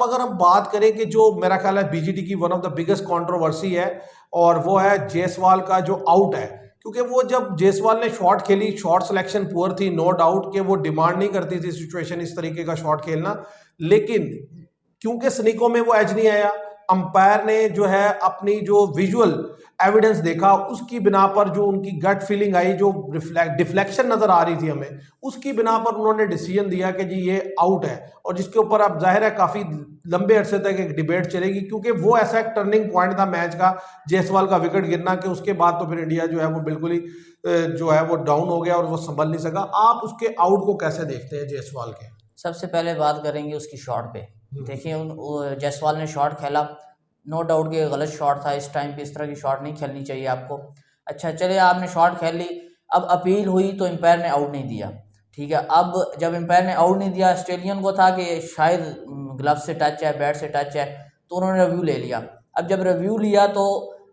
अगर हम बात करें कि जो मेरा ख्याल है बीजीटी की one of the biggest controversy है, और वो है जायसवाल का जो आउट है। क्योंकि वो जब जायसवाल ने शॉट खेली, शॉट सिलेक्शन पुअर थी, नो डाउट कि वो डिमांड नहीं करती थी सिचुएशन इस तरीके का शॉट खेलना, लेकिन क्योंकि सनीको में वो एज नहीं आया, अंपायर ने जो है अपनी जो विजुअल एविडेंस देखा, उसकी बिना पर जो उनकी गट फीलिंग आई, जो डिफ्लेक्शन नजर आ रही थी हमें, उसकी बिना पर उन्होंने डिसीजन दिया कि जी ये आउट है। और जिसके ऊपर अब जाहिर है काफी लंबे अरसे तक एक डिबेट चलेगी, क्योंकि वो ऐसा एक टर्निंग पॉइंट था मैच का, जायसवाल का विकेट गिरना, कि उसके बाद तो फिर इंडिया जो है वो बिल्कुल ही जो है वो डाउन हो गया और वो संभल नहीं सका। आप उसके आउट को कैसे देखते हैं जायसवाल के? सबसे पहले बात करेंगे उसकी शॉट पे। देखिए जायसवाल ने शॉट खेला, नो डाउट कि गलत शॉट था, इस टाइम पे इस तरह की शॉट नहीं खेलनी चाहिए आपको। अच्छा चलिए, आपने शॉट खेल ली, अब अपील हुई तो एम्पायर ने आउट नहीं दिया। ठीक है, अब जब एम्पायर ने आउट नहीं दिया, ऑस्ट्रेलियन को था कि शायद ग्लव से टच है, बैट से टच है, तो उन्होंने रिव्यू ले लिया। अब जब रिव्यू लिया तो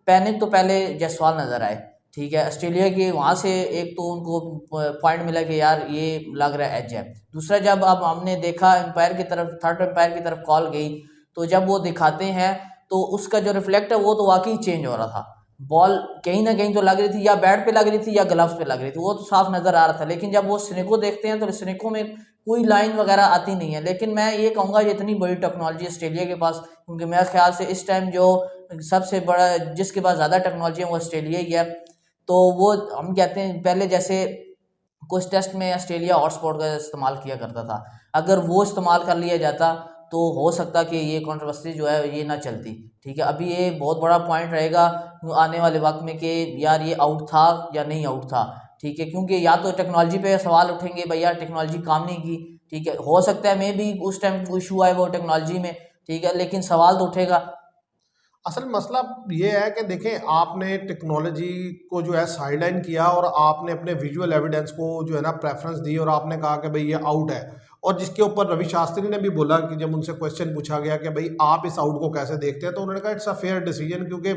पैनिक तो पहले जायसवाल नज़र आए। ठीक है, ऑस्ट्रेलिया के वहाँ से एक तो उनको पॉइंट मिला कि यार ये लग रहा है एज है। दूसरा, जब अब हमने देखा एम्पायर की तरफ, थर्ड एम्पायर की तरफ कॉल गई, तो जब वो दिखाते हैं तो उसका जो रिफ्लेक्ट है वो तो वाकई चेंज हो रहा था। बॉल कहीं ना कहीं तो लग रही थी, या बैट पे लग रही थी या ग्लव्स पे लग रही थी, वो तो साफ नजर आ रहा था। लेकिन जब वो स्निको देखते हैं तो स्निको में कोई लाइन वगैरह आती नहीं है। लेकिन मैं ये कहूँगा ये इतनी बड़ी टेक्नोलॉजी ऑस्ट्रेलिया के पास, क्योंकि मेरे ख्याल से इस टाइम जो सबसे बड़ा, जिसके पास ज़्यादा टेक्नोलॉजी है वो ऑस्ट्रेलिया ही है। तो वो हम कहते हैं पहले जैसे कुछ टेस्ट में ऑस्ट्रेलिया हॉटस्पॉट का इस्तेमाल किया करता था, अगर वो इस्तेमाल कर लिया जाता तो हो सकता कि ये कंट्रोवर्सी जो है ये ना चलती। ठीक है, अभी ये बहुत बड़ा पॉइंट रहेगा आने वाले वक्त में कि यार ये आउट था या नहीं आउट था। ठीक है, क्योंकि या तो टेक्नोलॉजी पे सवाल उठेंगे, भैया टेक्नोलॉजी काम नहीं की। ठीक है, हो सकता है मे भी उस टाइम इशू आए वो टेक्नोलॉजी में। ठीक है, लेकिन सवाल तो उठेगा। असल मसला ये है कि देखें, आपने टेक्नोलॉजी को जो है साइडलाइन किया और आपने अपने विजुअल एविडेंस को जो है ना प्रेफरेंस दी, और आपने कहा कि भाई ये आउट है। और जिसके ऊपर रवि शास्त्री ने भी बोला कि जब उनसे क्वेश्चन पूछा गया कि भाई आप इस आउट को कैसे देखते हैं, तो उन्होंने कहा इट्स अ फेयर डिसीजन, क्योंकि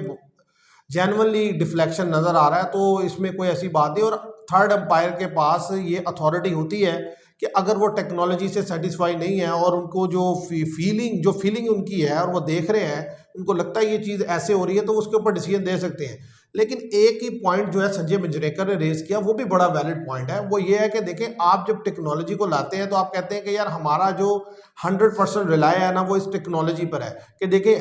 जेनुअनली डिफ्लेक्शन नजर आ रहा है, तो इसमें कोई ऐसी बात नहीं। और थर्ड अंपायर के पास ये अथॉरिटी होती है कि अगर वो टेक्नोलॉजी से सेटिस्फाई नहीं है और उनको जो फीलिंग उनकी है और वो देख रहे हैं, उनको लगता है ये चीज़ ऐसे हो रही है, तो उसके ऊपर डिसीजन दे सकते हैं। लेकिन एक ही पॉइंट जो है संजय मंजरेकर ने रेज किया, वो भी बड़ा वैलिड पॉइंट है। वो ये है कि देखें, आप जब टेक्नोलॉजी को लाते हैं तो आप कहते हैं कि यार हमारा जो 100% रिलाय है ना वो इस टेक्नोलॉजी पर है। कि देखें,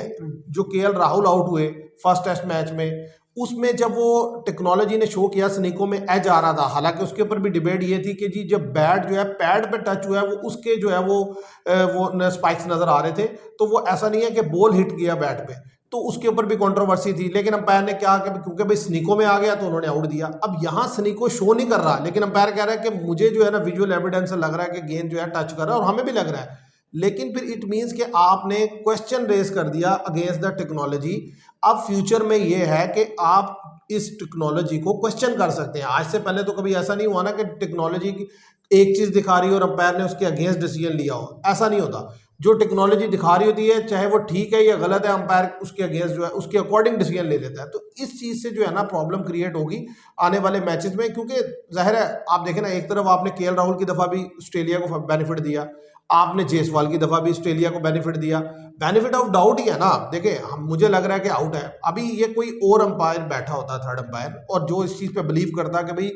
जो केएल राहुल आउट हुए फर्स्ट टेस्ट मैच में, उसमें जब वो टेक्नोलॉजी ने शो किया सनीको में एज आ रहा था, हालांकि उसके ऊपर भी डिबेट ये थी कि जी जब बैट जो है पैड पे टच हुआ है, वो उसके जो है वो स्पाइक्स नजर आ रहे थे, तो वो ऐसा नहीं है कि बॉल हिट किया बैट पे। तो उसके ऊपर भी कंट्रोवर्सी थी, लेकिन अंपायर ने क्या कि क्योंकि भाई स्नीको में आ गया तो उन्होंने आउट दिया। अब यहाँ स्नीको शो नहीं कर रहा, लेकिन अंपायर कह रहा है कि मुझे जो है ना विजुअल एविडेंस लग रहा है कि गेंद जो है टच कर रहा है, और हमें भी लग रहा है। लेकिन फिर इट मीन्स कि आपने क्वेश्चन रेज कर दिया अगेंस्ट द टेक्नोलॉजी। अब फ्यूचर में ये है कि आप इस टेक्नोलॉजी को क्वेश्चन कर सकते हैं। आज से पहले तो कभी ऐसा नहीं हुआ ना कि टेक्नोलॉजी की एक चीज दिखा रही है और अंपायर ने उसके अगेंस्ट डिसीजन लिया हो, ऐसा नहीं होता। जो टेक्नोलॉजी दिखा रही होती है, चाहे वो ठीक है या गलत है, अंपायर उसके अगेंस्ट जो है उसके अकॉर्डिंग डिसीजन ले लेता है। तो इस चीज से जो है ना प्रॉब्लम क्रिएट होगी आने वाले मैचेस में, क्योंकि जाहिर है आप देखें ना, एक तरफ आपने केएल राहुल की दफा भी ऑस्ट्रेलिया को बेनिफिट दिया, आपने जायसवाल की दफा भी ऑस्ट्रेलिया को बेनिफिट दिया। बेनिफिट ऑफ डाउट ही है ना। देखिए, हम मुझे लग रहा है कि आउट है, अभी ये कोई और अंपायर बैठा होता थर्ड अंपायर, और जो इस चीज पे बिलीव करता कि भाई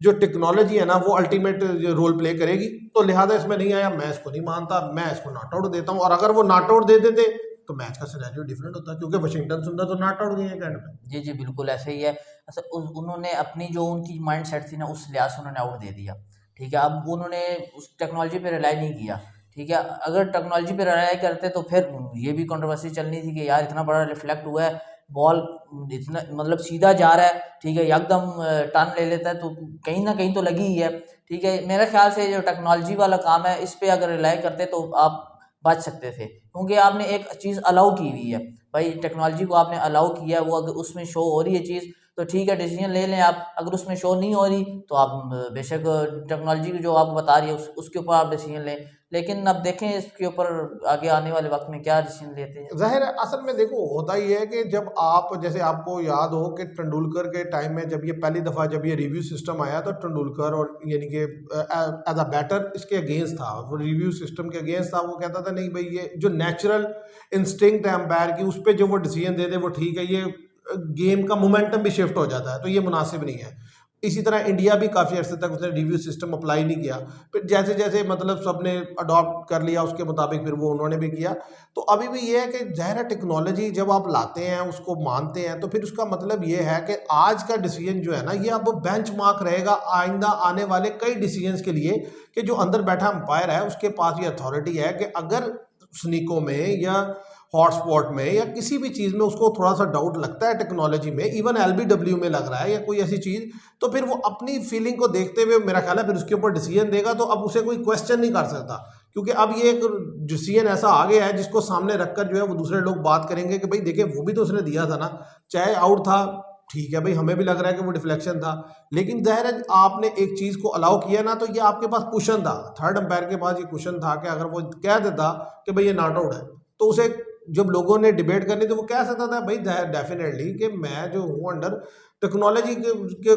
जो टेक्नोलॉजी है ना वो अल्टीमेट रोल प्ले करेगी, तो लिहाजा इसमें नहीं आया, मैं इसको नहीं मानता, मैं इसको नॉट आउट देता हूँ। और अगर वो नॉट आउट दे देते तो मैच का सिनेरियो डिफरेंट होता, क्योंकि वाशिंगटन सुंदर तो नॉट आउट गई है एंड में। जी जी बिल्कुल ऐसे ही है। अच्छा उन्होंने अपनी जो उनकी माइंड सेट थी ना, उस लिहाज से उन्होंने आउट दे दिया। ठीक है, अब उन्होंने उस टेक्नोलॉजी पे रिलाई नहीं किया। ठीक है, अगर टेक्नोलॉजी पे रिलाई करते तो फिर ये भी कंट्रोवर्सी चलनी थी कि यार इतना बड़ा रिफ्लेक्ट हुआ है, बॉल इतना मतलब सीधा जा रहा है, ठीक है, एकदम टर्न ले लेता है, तो कहीं ना कहीं तो लगी ही है। ठीक है, मेरे ख्याल से जो टेक्नोलॉजी वाला काम है इस पे अगर रिलाई करते तो आप बच सकते थे, क्योंकि आपने एक चीज़ अलाउ की हुई है। भाई टेक्नोलॉजी को आपने अलाउ किया है, वो अगर उसमें शो हो रही है चीज़, तो ठीक है डिसीजन ले लें आप। अगर उसमें शो नहीं हो रही तो आप बेशक टेक्नोलॉजी जो आपको बता रही है उसके ऊपर आप डिसीजन लें, लेकिन अब देखें इसके ऊपर आगे आने वाले वक्त में क्या डिसीजन लेते हैं। ज़ाहिर है असल में देखो होता ही है कि जब आप जैसे आपको याद हो कि तेंदुलकर के टाइम में जब ये पहली दफ़ा जब ये रिव्यू सिस्टम आया तो तेंदुलकर और यानी कि एज अ बैटर इसके अगेंस्ट था, वो रिव्यू सिस्टम के अगेंस्ट था। वो कहता था नहीं भाई ये जो नेचुरल इंस्टिंक्ट है अंपायर की उस पर जो वो डिसीजन दे दे वो ठीक है, ये गेम का मोमेंटम भी शिफ्ट हो जाता है तो ये मुनासिब नहीं है। इसी तरह इंडिया भी काफ़ी अर्से तक उसने रिव्यू सिस्टम अप्लाई नहीं किया, फिर जैसे जैसे मतलब सबने अडॉप्ट कर लिया उसके मुताबिक फिर वो उन्होंने भी किया। तो अभी भी ये है कि ज़ाहिर है टेक्नोलॉजी जब आप लाते हैं उसको मानते हैं तो फिर उसका मतलब ये है कि आज का डिसीजन जो है ना ये अब बेंचमार्क रहेगा आइंदा आने वाले कई डिसीजंस के लिए, कि जो अंदर बैठा अंपायर है उसके पास ये अथॉरिटी है कि अगर स्नीकों में या हॉटस्पॉट में या किसी भी चीज़ में उसको थोड़ा सा डाउट लगता है टेक्नोलॉजी में, इवन एलबीडब्ल्यू में लग रहा है या कोई ऐसी चीज़, तो फिर वो अपनी फीलिंग को देखते हुए मेरा ख्याल है फिर उसके ऊपर डिसीजन देगा। तो अब उसे कोई क्वेश्चन नहीं कर सकता, क्योंकि अब ये एक डिसीजन ऐसा आ गया है जिसको सामने रखकर जो है वो दूसरे लोग बात करेंगे कि भाई देखिए वो भी तो उसने दिया था ना, चाहे आउट था ठीक है भाई हमें भी लग रहा है कि वो डिफ्लेक्शन था, लेकिन ज़ाहिर है आपने एक चीज़ को अलाउ किया ना तो ये आपके पास कुशन था, थर्ड अंपायर के पास ये कुशन था कि अगर वो कह देता कि भाई ये नॉट आउट है तो उसे जब लोगों ने डिबेट करनी तो वो कह सकता था भाई डेफिनेटली कि मैं जो हूँ अंडर टेक्नोलॉजी के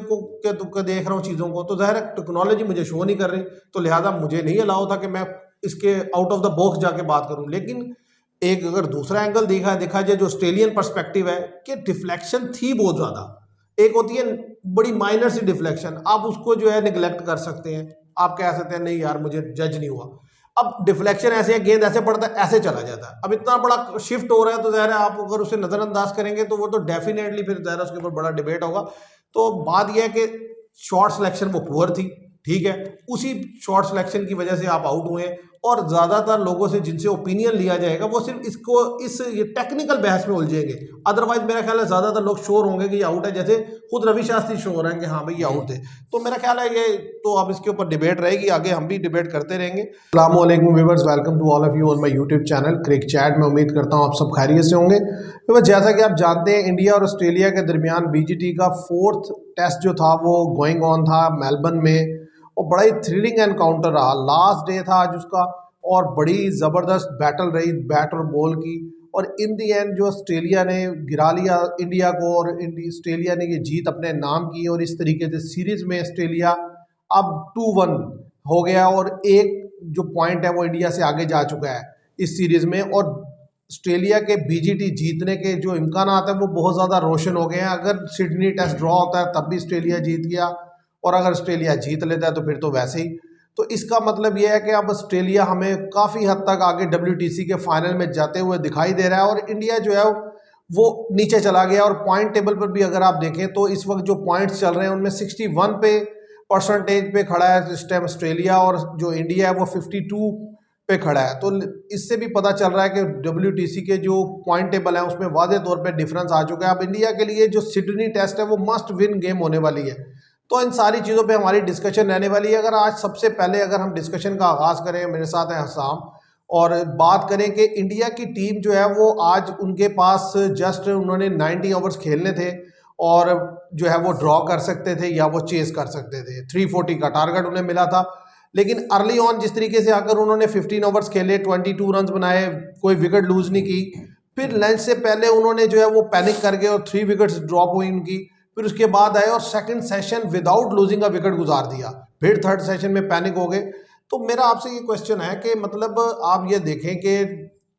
देख रहा हूँ चीज़ों को, तो ज़ाहिर है टेक्नोलॉजी मुझे शो नहीं कर रही तो लिहाजा मुझे नहीं अलाउ था कि मैं इसके आउट ऑफ द बॉक्स जाके बात करूँ। लेकिन एक अगर दूसरा एंगल देखा जाए जो ऑस्ट्रेलियन पर्सपेक्टिव है कि डिफ्लेक्शन थी बहुत ज़्यादा, एक होती है बड़ी माइनर सी डिफ्लेक्शन, आप उसको जो है निगलेक्ट कर सकते हैं, आप कह सकते हैं नहीं यार मुझे जज नहीं हुआ। अब डिफ्लेक्शन ऐसे है गेंद ऐसे पड़ता है ऐसे चला जाता है, अब इतना बड़ा शिफ्ट हो रहा है तो ज़ाहिर है आप अगर उसे नज़रअंदाज करेंगे तो वो तो डेफिनेटली फिर ज़ाहिर उसके ऊपर बड़ा डिबेट होगा। तो बात यह है कि शॉर्ट सिलेक्शन वो पुअर थी, ठीक है, उसी शॉर्ट सिलेक्शन की वजह से आप आउट हुए, और ज़्यादातर लोगों से जिनसे ओपिनियन लिया जाएगा वो सिर्फ इसको इस ये टेक्निकल बहस में उलझेंगे, अदरवाइज मेरा ख्याल है ज़्यादातर लोग श्योर होंगे कि ये आउट है, जैसे खुद रवि शास्त्री श्योर हैं कि हाँ भाई ये जी आउट थे। तो मेरा ख्याल है ये तो अब इसके ऊपर डिबेट रहेगी, आगे हम भी डिबेट करते रहेंगे। अस्सलाम वालेकुम viewers, welcome to all of you on my YouTube channel cric chat. मैं उम्मीद करता हूँ आप सब खैरियत से होंगे। तो जैसा कि आप जानते हैं इंडिया और ऑस्ट्रेलिया के दरमियान बीजीटी का 4th टेस्ट जो था वो गोइंग ऑन था मेलबर्न में, और बड़ा ही थ्रिलिंग एनकाउंटर रहा, लास्ट डे था आज उसका, और बड़ी ज़बरदस्त बैटल रही बैट और बॉल की, और इन दी एंड जो ऑस्ट्रेलिया ने गिरा लिया इंडिया को, और ऑस्ट्रेलिया ने ये जीत अपने नाम की, और इस तरीके से सीरीज़ में ऑस्ट्रेलिया अब 2-1 हो गया, और एक जो पॉइंट है वो इंडिया से आगे जा चुका है इस सीरीज़ में। और ऑस्ट्रेलिया के बीजीटी जीतने के जो इम्कान है वो बहुत ज़्यादा रोशन हो गए हैं। अगर सिडनी टेस्ट ड्रॉ होता है तब भी ऑस्ट्रेलिया जीत गया, और अगर ऑस्ट्रेलिया जीत लेता है तो फिर तो वैसे ही। तो इसका मतलब यह है कि अब ऑस्ट्रेलिया हमें काफ़ी हद तक आगे WTC के फाइनल में जाते हुए दिखाई दे रहा है, और इंडिया जो है वो नीचे चला गया। और पॉइंट टेबल पर भी अगर आप देखें तो इस वक्त जो पॉइंट्स चल रहे हैं उनमें 61% पे खड़ा है इस टाइम ऑस्ट्रेलिया, और जो इंडिया है वो 52 पे खड़ा है। तो इससे भी पता चल रहा है कि WTC के जो पॉइंट टेबल है उसमें वाज़े तौर पे डिफरेंस आ चुका है। अब इंडिया के लिए जो सिडनी टेस्ट है वो मस्ट विन गेम होने वाली है। तो इन सारी चीज़ों पे हमारी डिस्कशन रहने वाली है। अगर आज सबसे पहले अगर हम डिस्कशन का आगाज़ करें, मेरे साथ है हसाम, और बात करें कि इंडिया की टीम जो है वो आज उनके पास जस्ट उन्होंने 90 ओवर्स खेलने थे, और जो है वो ड्रॉ कर सकते थे या वो चेस कर सकते थे। 340 का टारगेट उन्हें मिला था, लेकिन अर्ली ऑन जिस तरीके से आकर उन्होंने 15 ओवर्स खेले, 22 रन बनाए, कोई विकेट लूज नहीं की, फिर लंच से पहले उन्होंने जो है वो पैनिक कर गए और 3 विकेट्स ड्रॉप हुई उनकी, फिर उसके बाद आए और second session without losing a wicket गुजार दिया, फिर थर्ड सेशन में पैनिक हो गए। तो मेरा आपसे ये क्वेश्चन है कि मतलब आप ये देखें कि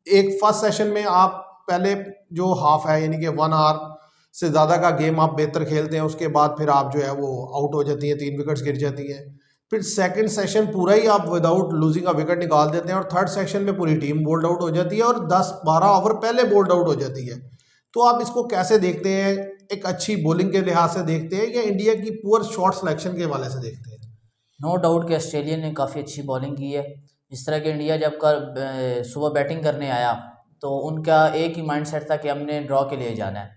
एक फर्स्ट सेशन में आप पहले जो हाफ है यानी कि 1 आवर से ज़्यादा का गेम आप बेहतर खेलते हैं, उसके बाद फिर आप जो है वो आउट हो जाती हैं, 3 विकेट्स गिर जाती हैं, फिर सेकंड सेशन पूरा ही आप विदाउट लूजिंग अ विकेट निकाल देते हैं, और थर्ड सेशन में पूरी टीम बोल्ड आउट हो जाती है, और 10-12 ओवर पहले बोल्ड आउट हो जाती है। तो आप इसको कैसे देखते हैं? एक अच्छी बॉलिंग के लिहाज से देखते हैं या इंडिया की पुअर शॉट सिलेक्शन के हवाले से देखते हैं? नो डाउट कि ऑस्ट्रेलिया ने काफ़ी अच्छी बॉलिंग की है। जिस तरह कि इंडिया जब सुबह बैटिंग करने आया तो उनका एक ही माइंड सेट था कि हमने ड्रॉ के लिए जाना है।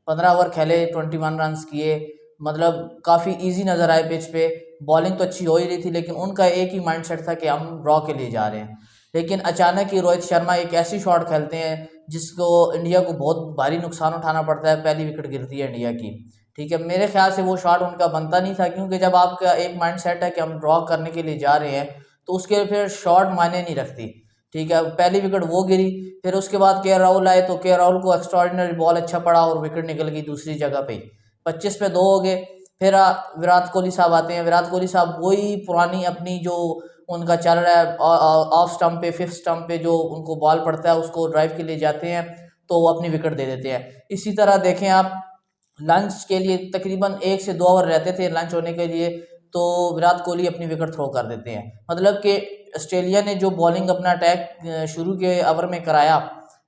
15 ओवर खेले, 21 रन किए, मतलब काफ़ी इजी नज़र आए पिच पे। बॉलिंग तो अच्छी हो ही रही थी, लेकिन उनका एक ही माइंड सेट था कि हम ड्रॉ के लिए जा रहे हैं। लेकिन अचानक ही रोहित शर्मा एक ऐसी शॉट खेलते हैं जिसको इंडिया को बहुत भारी नुकसान उठाना पड़ता है, पहली विकेट गिरती है इंडिया की, ठीक है, मेरे ख्याल से वो शॉट उनका बनता नहीं था, क्योंकि जब आपका एक माइंड सेट है कि हम ड्रॉ करने के लिए जा रहे हैं तो उसके फिर शॉट मायने नहीं रखती। ठीक है, पहली विकेट वो गिरी, फिर उसके बाद के राहुल आए तो के राहुल को एक्स्ट्राऑर्डिनरी बॉल अच्छा पड़ा और विकेट निकल गई दूसरी जगह पे, 25 पे 2 हो गए। फिर विराट कोहली साहब आते हैं। विराट कोहली साहब वही पुरानी अपनी जो उनका चल रहा है, ऑफ स्टंप पे, फिफ्थ स्टंप पे जो उनको बॉल पड़ता है उसको ड्राइव के लिए जाते हैं तो वो अपनी विकेट दे देते हैं। इसी तरह देखें आप, लंच के लिए तकरीबन 1 से 2 ओवर रहते थे लंच होने के लिए, तो विराट कोहली अपनी विकेट थ्रो कर देते हैं। मतलब कि ऑस्ट्रेलिया ने जो बॉलिंग अपना अटैक शुरू के ओवर में कराया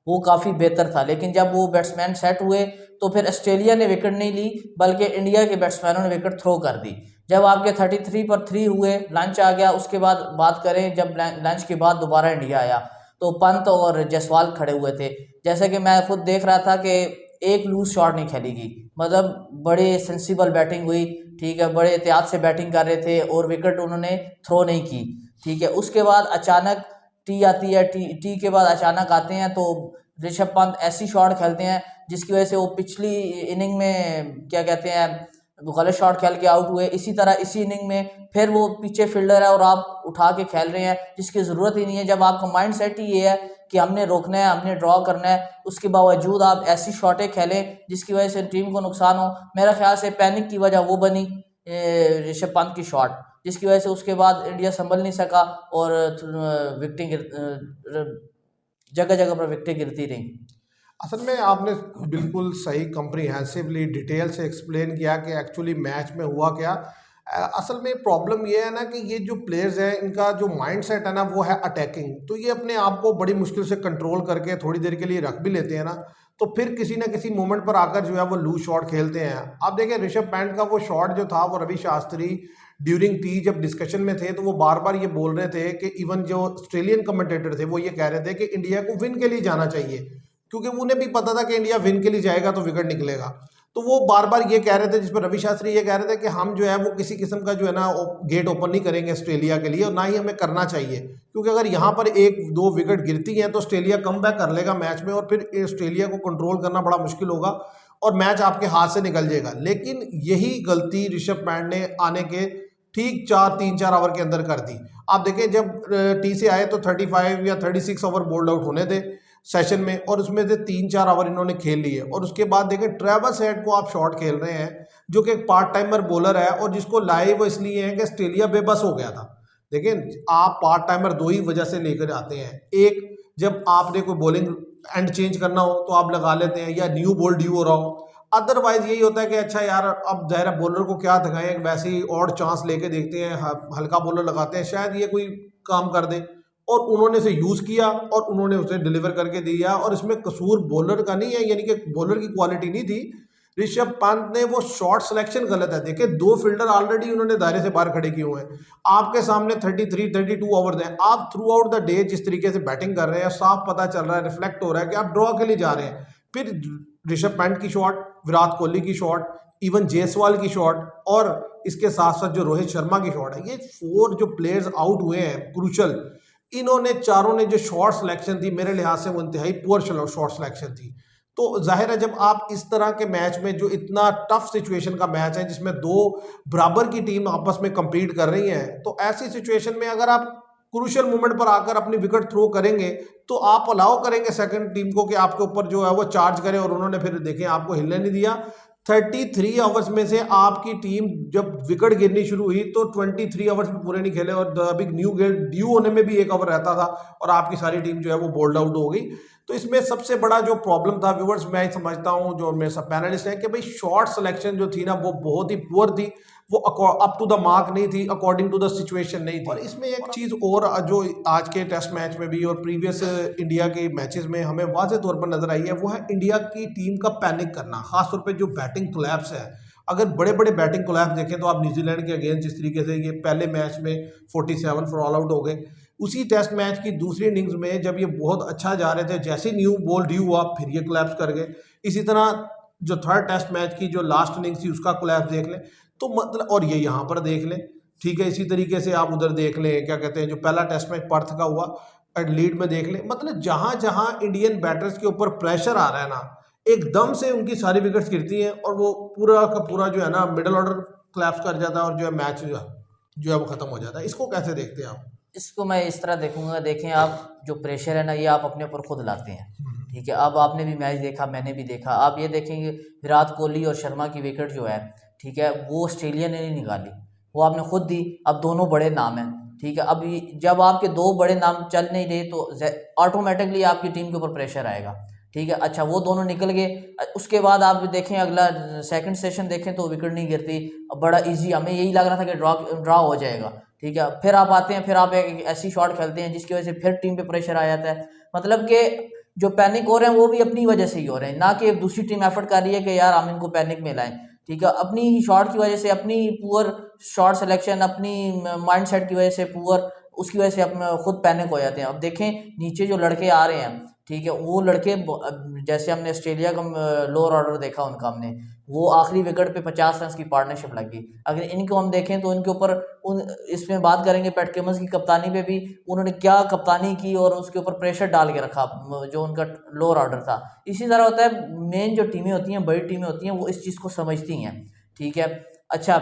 वो काफ़ी बेहतर था, लेकिन जब वो बैट्समैन सेट हुए तो फिर ऑस्ट्रेलिया ने विकेट नहीं ली बल्कि इंडिया के बैट्समैनों ने विकेट थ्रो कर दी। जब आपके 33 पर 3 हुए, लंच आ गया, उसके बाद बात करें जब लंच के बाद दोबारा इंडिया आया तो पंत और जायसवाल खड़े हुए थे। जैसे कि मैं खुद देख रहा था कि एक लूज शॉट नहीं खेली गई, मतलब बड़े सेंसिबल बैटिंग हुई। ठीक है, बड़े एहतियात से बैटिंग कर रहे थे और विकेट उन्होंने थ्रो नहीं की। ठीक है, उसके बाद अचानक टी आती है, टी के बाद अचानक आते हैं तो ऋषभ पंत ऐसी शॉट खेलते हैं जिसकी वजह से वो पिछली इनिंग में क्या कहते हैं गलत शॉट खेल के आउट हुए। इसी तरह इसी इनिंग में फिर वो पीछे फील्डर है और आप उठा के खेल रहे हैं जिसकी ज़रूरत ही नहीं है। जब आपका माइंड सेट ही ये है कि हमने रोकना है, हमने ड्रॉ करना है, उसके बावजूद आप ऐसी शॉटें खेलें जिसकी वजह से टीम को नुकसान हो। मेरा ख्याल से पैनिक की वजह वो बनी ऋषभ पंत की शॉट, जिसकी वजह से उसके बाद इंडिया संभल नहीं सका और विकेटें जगह जगह पर विकेटें गिरती रहीं। असल में आपने बिल्कुल सही कम्प्रीहेंसिवली डिटेल से एक्सप्लेन किया कि एक्चुअली मैच में हुआ क्या। असल में प्रॉब्लम ये है ना कि ये जो प्लेयर्स हैं इनका जो माइंड सेट है ना वो है अटैकिंग, तो ये अपने आप को बड़ी मुश्किल से कंट्रोल करके थोड़ी देर के लिए रख भी लेते हैं ना, तो फिर किसी ना किसी मोमेंट पर आकर जो है वो लूज शॉट खेलते हैं। आप देखें ऋषभ पंत का वो शॉट जो था वो रवि शास्त्री ड्यूरिंग टी जब डिस्कशन में थे तो वो बार बार ये बोल रहे थे कि इवन जो ऑस्ट्रेलियन कमेंटेटर थे वो ये कह रहे थे कि इंडिया को विन के लिए जाना चाहिए, क्योंकि उन्हें भी पता था कि इंडिया विन के लिए जाएगा तो विकेट निकलेगा। तो वो बार बार ये कह रहे थे, जिस पर रवि शास्त्री ये कह रहे थे कि हम जो है वो किसी किस्म का जो है ना गेट ओपन नहीं करेंगे ऑस्ट्रेलिया के लिए और ना ही हमें करना चाहिए, क्योंकि अगर यहाँ पर 1-2 विकेट गिरती हैं तो ऑस्ट्रेलिया कम बैक कर लेगा मैच में और फिर ऑस्ट्रेलिया को कंट्रोल करना बड़ा मुश्किल होगा और मैच आपके हाथ से निकल जाएगा। लेकिन यही गलती ऋषभ पंत ने आने के ठीक 3-4 ओवर के अंदर कर दी। आप देखें जब टी से आए तो 35 या 36 ओवर बोल्ड आउट होने थे सेशन में और उसमें से 3-4 ओवर इन्होंने खेल लिए और उसके बाद देखें ट्रेविस हेड को आप शॉट खेल रहे हैं जो कि एक पार्ट टाइमर बॉलर है और जिसको लाए वो इसलिए है कि ऑस्ट्रेलिया बेबस हो गया था। देखें आप पार्ट टाइमर 2 ही वजह से लेकर आते हैं, एक जब आपने कोई बॉलिंग एंड चेंज करना हो तो आप लगा लेते हैं या न्यू बॉल ड्यू हो रहा हो, अदरवाइज यही होता है कि अच्छा यार अब ज़ाहिर बॉलर को क्या दिखाएं, वैसे ही और चांस लेके देखते हैं, हल्का बॉलर लगाते हैं शायद ये कोई काम कर दे, और उन्होंने इसे यूज़ किया और उन्होंने उसे डिलीवर करके दिया। और इसमें कसूर बॉलर का नहीं है, यानी कि बॉलर की क्वालिटी नहीं थी, ऋषभ पंत ने वो शॉट सिलेक्शन गलत है। देखिए 2 फील्डर ऑलरेडी उन्होंने दायरे से बाहर खड़े किए हुए हैं, आपके सामने 33-32 ओवर दें, आप थ्रू आउट द डे जिस तरीके से बैटिंग कर रहे हैं साफ पता चल रहा है, रिफ्लेक्ट हो रहा है कि आप ड्रॉ के लिए जा रहे हैं। फिर ऋषभ पंत की शॉट, विराट कोहली की शॉट, इवन जायसवाल की शॉट और इसके साथ साथ जो रोहित शर्मा की शॉट है, ये 4 जो प्लेयर्स आउट हुए हैं क्रूशल, इन्होंने चारों ने जो शॉट सिलेक्शन थी मेरे लिहाज से वो इंतहाई पुअर शॉट सिलेक्शन थी। तो जाहिर है जब आप इस तरह के मैच में जो इतना टफ सिचुएशन का मैच है जिसमें 2 बराबर की टीम आपस में compete कर रही है, तो ऐसी सिचुएशन में अगर आप क्रूशियल मोमेंट पर आकर अपनी विकेट थ्रो करेंगे तो आप अलाउ करेंगे सेकंड टीम को कि आपके ऊपर जो है वो चार्ज करे, और उन्होंने फिर देखें आपको हिलने नहीं दिया। 33 आवर्स में से आपकी टीम जब विकेट गिरनी शुरू हुई तो 23 आवर्स में पूरे नहीं खेले और अभी न्यू गेट ड्यू होने में भी 1 ओवर रहता था और आपकी सारी टीम जो है वो बोल्ड आउट हो गई। तो इसमें सबसे बड़ा जो प्रॉब्लम था व्यूअर्स, मैं समझता हूं जो मेरे सब पैनलिस्ट हैं कि भाई शॉर्ट सिलेक्शन जो थी ना वो बहुत ही पुअर थी, वो अप टू द मार्क नहीं थी, अकॉर्डिंग टू द सिचुएशन नहीं थी। और इसमें एक चीज़ और जो आज के टेस्ट मैच में भी और प्रीवियस इंडिया के मैचेस में हमें वाज़े तौर पर नजर आई है, वो है इंडिया की टीम का पैनिक करना, खासतौर पर जो बैटिंग कोलैप्स है। अगर बड़े बड़े बैटिंग कोलैप्स देखें तो आप न्यूजीलैंड के अगेंस्ट जिस तरीके से ये पहले मैच में 47 फॉर ऑल आउट हो गए, उसी टेस्ट मैच की दूसरी इनिंग्स में जब ये बहुत अच्छा जा रहे थे जैसे न्यू बॉल ड्यू हुआ फिर ये कोलैप्स कर गए। इसी तरह जो थर्ड टेस्ट मैच की जो लास्ट इनिंग्स थी उसका कोलैप्स देख लें तो मतलब, और ये यहाँ पर देख लें, ठीक है, इसी तरीके से आप उधर देख लें क्या कहते हैं जो पहला टेस्ट मैच पर्थ का हुआ एडलीड में देख लें, मतलब जहाँ जहाँ इंडियन बैटर्स के ऊपर प्रेशर आ रहा है ना, एकदम से उनकी सारी विकेट्स गिरती हैं और वो पूरा का पूरा जो है ना मिडल ऑर्डर क्लैप्स कर जाता है और जो है मैच जो है वो खत्म हो जाता है। इसको कैसे देखते हैं आप? इसको मैं इस तरह देखूंगा, देखें आप जो प्रेशर है ना ये आप अपने ऊपर खुद लाते हैं। ठीक है, अब आपने भी मैच देखा, मैंने भी देखा, आप ये देखेंगे विराट कोहली और शर्मा की विकेट जो है, ठीक है, वो ऑस्ट्रेलिया ने नहीं निकाली, वो आपने खुद दी। अब दोनों बड़े नाम हैं, ठीक है, अब जब आपके दो बड़े नाम चल नहीं रहे तो ऑटोमेटिकली आपकी टीम के ऊपर प्रेशर आएगा। ठीक है, अच्छा वो दोनों निकल गए, उसके बाद आप देखें अगला सेकंड सेशन देखें तो विकेट नहीं गिरती, बड़ा इजी, हमें यही लग रहा था कि ड्रॉ हो जाएगा। ठीक है, फिर आप आते हैं, फिर आप एक ऐसी शॉट खेलते हैं जिसकी वजह से फिर टीम पे प्रेशर आ जाता है। मतलब कि जो पैनिक हो रहे हैं वो भी अपनी वजह से ही हो रहे हैं, ना कि दूसरी टीम एफर्ट कर रही है कि यार हम इनको पैनिक में लाएं। ठीक है, अपनी ही शॉट की वजह से, अपनी पुअर शॉट सिलेक्शन, अपनी माइंड सेट की वजह से पुअर, उसकी वजह से हम खुद पैनिक हो जाते हैं। अब देखें नीचे जो लड़के आ रहे हैं, ठीक है, वो लड़के जैसे हमने ऑस्ट्रेलिया का लोअर ऑर्डर देखा उनका, हमने वो आखिरी विकेट पे 50 रन की पार्टनरशिप लगी। अगर इनको हम देखें तो इनके ऊपर उन इसमें बात करेंगे पैट कमिंस की कप्तानी पे भी, उन्होंने क्या कप्तानी की और उसके ऊपर प्रेशर डाल के रखा जो उनका लोअर ऑर्डर था। इसी तरह होता है, मेन जो टीमें होती हैं, बड़ी टीमें होती हैं, वो इस चीज़ को समझती हैं। ठीक है, अच्छा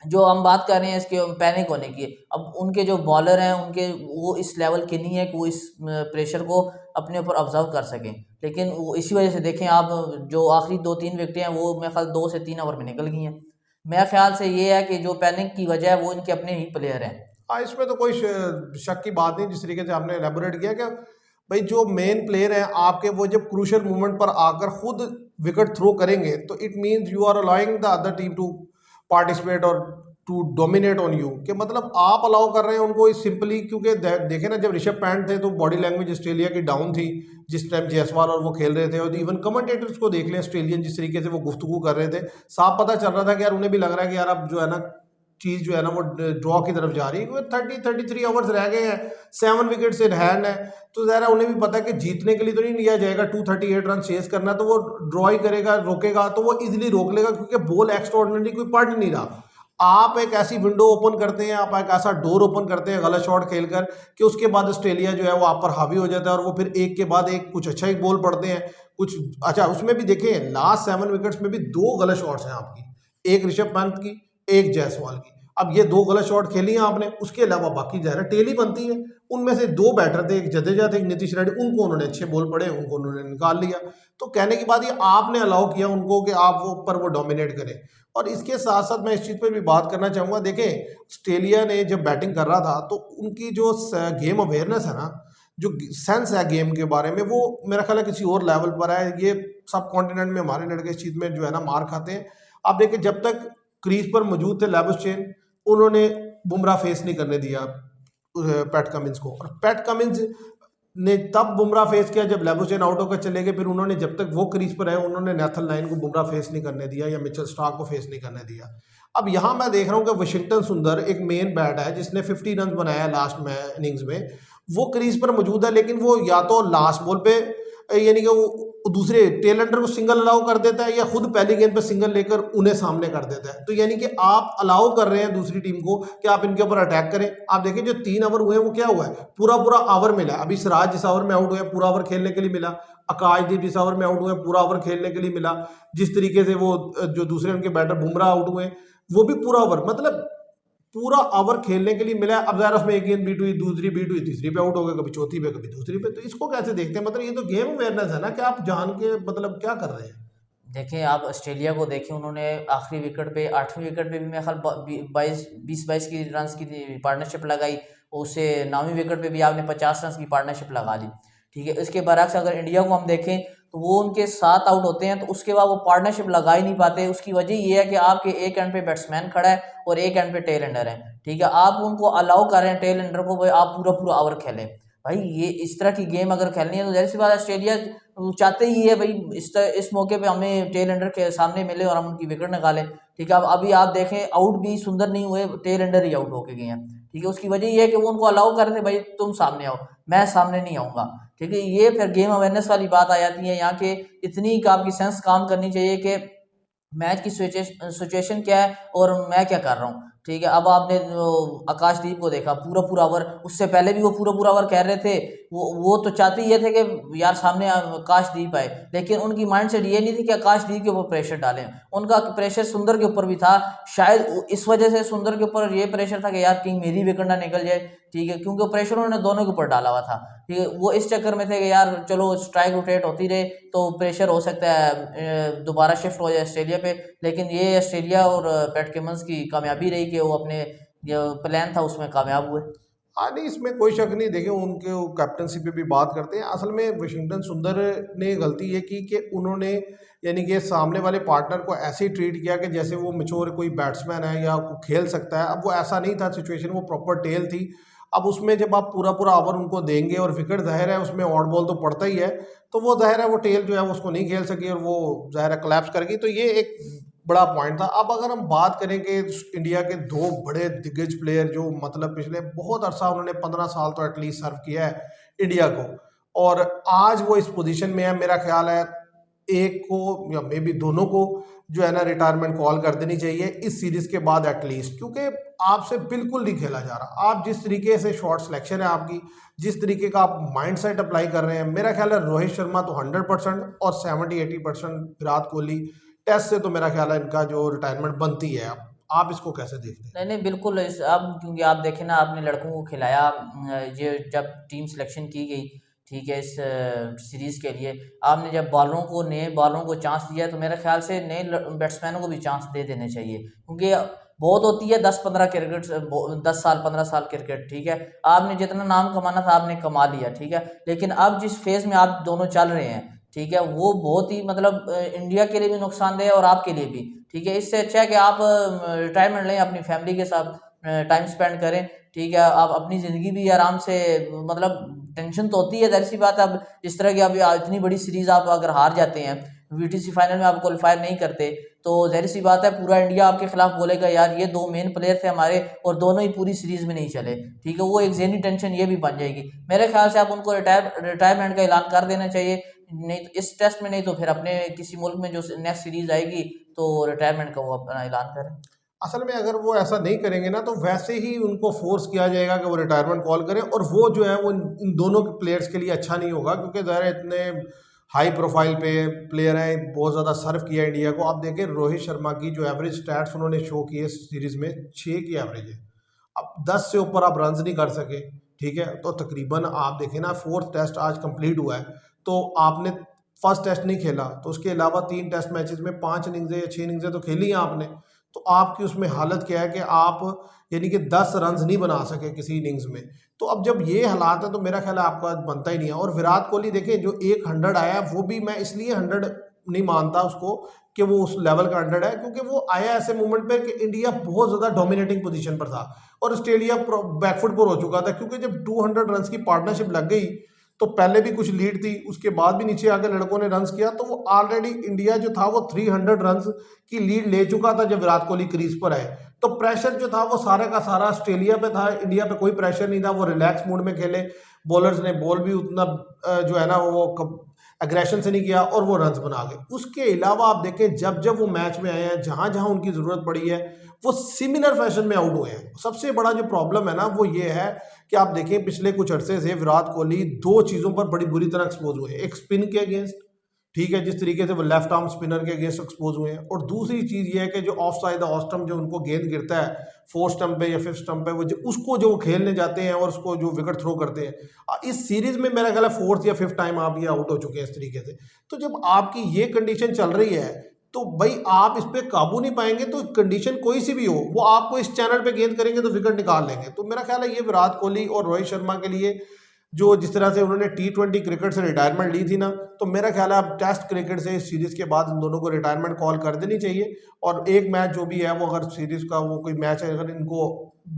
जो हम बात कर रहे हैं इसके पैनिक होने की, अब उनके जो बॉलर हैं उनके वो इस लेवल के नहीं है कि वो इस प्रेशर को अपने ऊपर ऑब्जर्व कर सकें, लेकिन वो इसी वजह से देखें आप, जो आखिरी 2-3 विकेटें हैं वो मेरे ख्याल 2 से 3 ओवर में निकल गई हैं। मेरे ख्याल से ये है कि जो पैनिक की वजह है वो इनके अपने ही प्लेयर हैं। हाँ, इसमें तो कोई शक की बात नहीं, जिस तरीके से आपने एलेबोरेट किया कि भाई जो मेन प्लेयर हैं आपके, वो जब क्रूशियल मोमेंट पर आकर खुद विकेट थ्रो करेंगे तो it means you are allowing the other team to participate और टू डोमिनेट ऑन यू, कि मतलब आप अलाउ कर रहे हैं उनको सिंपली, क्योंकि देखे ना जब ऋषभ पैंट थे तो बॉडी लैंग्वेज ऑस्ट्रेलिया की डाउन थी जिस टाइम जायसवाल और वो खेल रहे थे, और इवन कमेंटेटर्स को देख लें ऑस्ट्रेलियन जिस तरीके से वो गुफ्तगू कर रहे थे, साफ पता चल रहा था कि यार उन्हें भी लग रहा है कि यार अब जो है ना चीज़ जो है ना वो ड्रॉ की तरफ जा रही है, क्योंकि 33 ओवर्स रह गए हैं, 7 विकेट्स इन हैंड है, तो ज़रा उन्हें भी पता है कि जीतने के लिए तो नहीं लिया जाएगा, 238 रन चेस करना, तो वो ड्रॉ ही करेगा, रोकेगा तो वो इजीली रोक लेगा, क्योंकि बॉल एक्स्ट्राऑर्डिनरी कोई पड़ नहीं रहा। आप एक ऐसी विंडो ओपन करते हैं, आप एक ऐसा डोर ओपन करते हैं गलत शॉट खेलकर, कि उसके बाद ऑस्ट्रेलिया जो है वो आप पर हावी हो जाता है, और वो फिर एक के बाद एक कुछ अच्छा ही बॉल पड़ते हैं कुछ। अच्छा उसमें भी देखें लास्ट 7 विकेट्स में भी 2 गलत शॉट्स हैं आपकी, एक ऋषभ पंत की, एक जायसवाल की। अब ये 2 गलत शॉट खेली हैं आपने, उसके अलावा बाकी ज़ाहिर टेल बनती है। उनमें से 2 बैटर थे, एक जडेजा थे, एक नीतीश रेड्डी, उनको उन्होंने अच्छे बॉल पड़े, उनको उन्होंने निकाल लिया। तो कहने की बात ये आपने अलाउ किया उनको कि आप वो पर वो डोमिनेट करें। और इसके साथ साथ मैं इस चीज़ पर भी बात करना चाहूँगा, देखें ऑस्ट्रेलिया ने जब बैटिंग कर रहा था तो उनकी जो गेम अवेयरनेस है ना, जो सेंस है गेम के बारे में, वो मेरा ख्याल है किसी और लेवल पर है। ये सब कॉन्टिनेंट में हमारे लड़के इस चीज़ में जो है ना मार खाते हैं। आप देखिए जब तक क्रीज पर मौजूद थे लेबुस्चेन, उन्होंने बुमराह फेस नहीं करने दिया पैट कमिंस को, और पैट कमिंस ने तब बुमराह फेस किया जब लेबुस्चेन आउट होकर चले गए। फिर उन्होंने जब तक वो क्रीज पर रहे उन्होंने नेथन लाइन को बुमराह फेस नहीं करने दिया या मिचेल स्टार्क को फेस नहीं करने दिया। अब यहाँ मैं देख रहा हूँ कि वाशिंगटन सुंदर एक मेन बैट है जिसने 50 रन बनाया लास्ट में इनिंग्स में, वो क्रीज पर मौजूद है, लेकिन वो या तो लास्ट बॉल पे यानी कि वो दूसरे टेल एंडर को सिंगल अलाउ कर देता है, या खुद पहली गेंद पे सिंगल लेकर उन्हें सामने कर देता है। तो यानी कि आप अलाउ कर रहे हैं दूसरी टीम को कि आप इनके ऊपर अटैक करें। आप देखें जो 3 ओवर हुए हैं वो क्या हुआ है, पूरा पूरा ओवर मिला। अभी सिराज जिस ओवर में आउट हुए पूरा ओवर खेलने के लिए मिला, आकाशदीप जिस ओवर में आउट हुए पूरा ओवर खेलने के लिए मिला, जिस तरीके से वो जो दूसरे उनके बैटर बुमराह आउट हुए वो भी पूरा ओवर, मतलब पूरा ओवर खेलने के लिए मिला है। अब ज़रा उसमें एक गेंद बीट हुई, दूसरी बीट हुई, तीसरी पे आउट हो गए, कभी चौथी पे कभी दूसरी पे, तो इसको कैसे देखते हैं? मतलब ये तो गेम अवेयरनेस है ना, कि आप जान के मतलब क्या कर रहे हैं। देखें आप ऑस्ट्रेलिया को देखें, उन्होंने आखिरी विकेट पे, 8वीं विकेट पे भी मेरे ख्याल 20-22 की रन की पार्टनरशिप लगाई, उससे 9वीं विकेट पे भी आपने 50 रन की पार्टनरशिप लगा ली। ठीक है, इसके बरक्स अगर इंडिया को हम देखें तो वो उनके 7 आउट होते हैं तो उसके बाद वो पार्टनरशिप लगा ही नहीं पाते। उसकी वजह ये है कि आपके एक एंड पे बैट्समैन खड़ा है और एक एंड पे टेल एंडर है। ठीक है, आप उनको अलाउ कर रहे हैं टेल एंडर को, भाई आप पूरा पूरा ओवर खेलें। भाई ये इस तरह की गेम अगर खेलनी है तो जाहिर सी बात ऑस्ट्रेलिया चाहते ही है भाई इस मौके पे हमें टेल एंडर के सामने मिले और हम उनकी विकेट निकालें। ठीक है, अब अभी आप देखें आउट भी सुंदर नहीं हुए, टेल एंडर ही आउट होके गए हैं। ठीक है, उसकी वजह ये है कि वो उनको अलाउ कर रहे थे, भाई तुम सामने आओ, मैं सामने नहीं आऊँगा। ठीक है, ये फिर गेम अवेयरनेस वाली बात आ जाती है यहाँ के, इतनी आपकी सेंस काम करनी चाहिए कि मैच की सिचुएशन क्या है और मैं क्या कर रहा हूँ। ठीक है। अब आपने आकाशदीप को देखा, पूरा पूरा ओवर, उससे पहले भी वो पूरा पूरा ओवर कह रहे थे, वो तो चाहते ये थे कि यार सामने आकाशदीप आए, लेकिन उनकी माइंडसेट ये नहीं थी कि आकाशदीप के ऊपर प्रेशर डालें, उनका प्रेशर सुंदर के ऊपर भी था। शायद इस वजह से सुंदर के ऊपर ये प्रेशर था कि यार किंग मेरी विकेट ना निकल जाए, ठीक है, क्योंकि प्रेशर उन्होंने दोनों के ऊपर डाला हुआ था, ठीक है। वो इस चक्कर में थे कि यार चलो स्ट्राइक रोटेट होती रहे तो प्रेशर हो सकता है दोबारा शिफ्ट हो जाए ऑस्ट्रेलिया पे, लेकिन ये ऑस्ट्रेलिया और पैट कमिंस की कामयाबी रही कि वो अपने जो प्लान था उसमें कामयाब हुए। हाँ नहीं, इसमें कोई शक नहीं। देखें, उनके कैप्टनसी पे भी बात करते हैं। असल में वाशिंगटन सुंदर ने गलती ये की कि उन्होंने यानी कि सामने वाले पार्टनर को ऐसे ही ट्रीट किया कि जैसे वो मेच्योर कोई बैट्समैन है या खेल सकता है। अब वो ऐसा नहीं था सिचुएशन, वो प्रॉपर टेल थी। अब उसमें जब आप पूरा पूरा ओवर उनको देंगे और विकेट ज़ाहिर है उसमें ऑड बॉल तो पड़ता ही है, तो वो ज़ाहिर है वो टेल जो है वो उसको नहीं खेल सकी और वो ज़ाहिर है कोलैप्स कर गई। तो ये एक बड़ा पॉइंट था। अब अगर हम बात करें कि इंडिया के दो बड़े दिग्गज प्लेयर जो मतलब पिछले बहुत अरसा, उन्होंने 15 साल तो एटलीस्ट सर्व किया है इंडिया को, और आज वो इस पोजीशन में है, मेरा ख्याल है एक को या मे बी दोनों को जो है ना रिटायरमेंट कॉल कर देनी चाहिए इस सीरीज के बाद एटलीस्ट, क्योंकि आपसे बिल्कुल नहीं खेला जा रहा। आप जिस तरीके से शॉट सिलेक्शन है आपकी, जिस तरीके का आप माइंड सेट अप्लाई कर रहे हैं, मेरा ख्याल है रोहित शर्मा तो 100% और 70-80% विराट कोहली, टेस्ट से तो मेरा ख्याल है इनका जो रिटायरमेंट बनती है। अब आप इसको कैसे देखते हैं? नहीं नहीं बिल्कुल, इस अब क्योंकि आप देखें ना, आपने लड़कों को खिलाया, ये जब टीम सिलेक्शन की गई, ठीक है, इस सीरीज के लिए आपने जब बॉलरों को, नए बॉलरों को चांस दिया, तो मेरे ख्याल से नए बैट्समैनों को भी चांस दे देने चाहिए, क्योंकि बहुत होती है 10-15 क्रिकेट, 10 साल 15 साल क्रिकेट, ठीक है, आपने जितना नाम कमाना था आपने कमा लिया, ठीक है, लेकिन अब जिस फेज में आप दोनों चल रहे हैं, ठीक है, वो बहुत ही मतलब इंडिया के लिए भी नुकसानदेह है और आपके लिए भी, ठीक है। इससे अच्छा है कि आप रिटायरमेंट लें, अपनी फैमिली के साथ टाइम स्पेंड करें, ठीक है, आप अपनी ज़िंदगी भी आराम से, मतलब टेंशन तो होती है, जाहिर सी बात है। अब जिस तरह की अब इतनी बड़ी सीरीज आप अगर हार जाते हैं, वीटीसी फाइनल में आप क्वालिफायर नहीं करते, तो जाहिर सी बात है पूरा इंडिया आपके खिलाफ बोलेगा यार ये दो मेन प्लेयर थे हमारे और दोनों ही पूरी सीरीज में नहीं चले, ठीक है, वो एक ज़हनी टेंशन ये भी बन जाएगी। मेरे ख्याल से आप उनको रिटायरमेंट का ऐलान कर देना चाहिए, नहीं तो इस टेस्ट में, नहीं तो फिर अपने किसी मुल्क में जो नेक्स्ट सीरीज आएगी तो रिटायरमेंट का वो अपना ऐलान करें। असल में अगर वो ऐसा नहीं करेंगे ना, तो वैसे ही उनको फोर्स किया जाएगा कि वो रिटायरमेंट कॉल करें, और वो जो है वो इन दोनों के प्लेयर्स के लिए अच्छा नहीं होगा, क्योंकि ज़ाहिर है इतने हाई प्रोफाइल पे प्लेयर हैं, बहुत ज़्यादा सर्व किया इंडिया को। आप देखें रोहित शर्मा की जो एवरेज स्टैट्स उन्होंने शो की है सीरीज में, 6 की एवरेज है। अब 10 से ऊपर आप रन नहीं कर सके, ठीक है, तो तकरीबन आप देखें ना, फोर्थ टेस्ट आज कंप्लीट हुआ है, तो आपने फर्स्ट टेस्ट नहीं खेला, तो उसके अलावा 3 टेस्ट मैचेस में 5 इनिंग्स या 6 इनिंग्स तो खेली हैं आपने। तो आपकी उसमें हालत क्या है कि आप यानी कि 10 रन नहीं बना सके किसी इनिंग्स में। तो अब जब ये हालात है तो मेरा ख्याल है आपका बनता ही नहीं है। और विराट कोहली देखें, जो एक 100 आया है, वो भी मैं इसलिए 100 नहीं मानता उसको कि वो उस लेवल का 100 है, क्योंकि वो आया ऐसे मोमेंट पे कि इंडिया बहुत ज़्यादा डोमिनेटिंग पोजीशन पर था और ऑस्ट्रेलिया बैकफुट पर हो चुका था, क्योंकि जब 200 रन की पार्टनरशिप लग गई, तो पहले भी कुछ लीड थी, उसके बाद भी नीचे आके लड़कों ने रन्स किया, तो वो ऑलरेडी इंडिया जो था वो 300 रन्स की लीड ले चुका था जब विराट कोहली क्रीज पर आए। तो प्रेशर जो था वो सारा का सारा ऑस्ट्रेलिया पे था, इंडिया पे कोई प्रेशर नहीं था, वो रिलैक्स मूड में खेले, बॉलर्स ने बॉल भी उतना जो है ना वो एग्रेशन से नहीं किया और वो रन्स बना गए। उसके अलावा आप देखें, जब जब वो मैच में आए हैं, जहां जहां उनकी ज़रूरत पड़ी है, वो सिमिलर फैशन में आउट हुए हैं। सबसे बड़ा जो प्रॉब्लम है ना वो ये है कि आप देखें पिछले कुछ अरसे से विराट कोहली दो चीज़ों पर बड़ी बुरी तरह एक्सपोज हुए हैं। एक स्पिन के अगेंस्ट, ठीक है, जिस तरीके से वो लेफ्ट आर्म स्पिनर के अगेंस्ट एक्सपोज हुए हैं, और दूसरी चीज़ ये है कि जो ऑफ साइड ऑफ स्टंप जो उनको गेंद गिरता है फोर्थ स्टंप पे या फिफ्थ स्टंप पे, वो उसको जो खेलने जाते हैं और उसको जो विकेट थ्रो करते हैं। इस सीरीज में मेरा ख्याल है फोर्थ या फिफ्थ टाइम आप ये आउट हो चुके हैं इस तरीके से। तो जब आपकी ये कंडीशन चल रही है, तो भाई आप इस पर काबू नहीं पाएंगे, तो कंडीशन कोई सी भी हो, वो आपको इस चैनल पे गेंद करेंगे तो विकेट निकाल लेंगे। तो मेरा ख्याल है ये विराट कोहली और रोहित शर्मा के लिए, जो जिस तरह से उन्होंने T20 क्रिकेट से रिटायरमेंट ली थी ना, तो मेरा ख्याल है अब टेस्ट क्रिकेट से इस सीरीज के बाद इन दोनों को रिटायरमेंट कॉल कर देनी चाहिए। और एक मैच जो भी है वो, अगर सीरीज का वो कोई मैच है, अगर इनको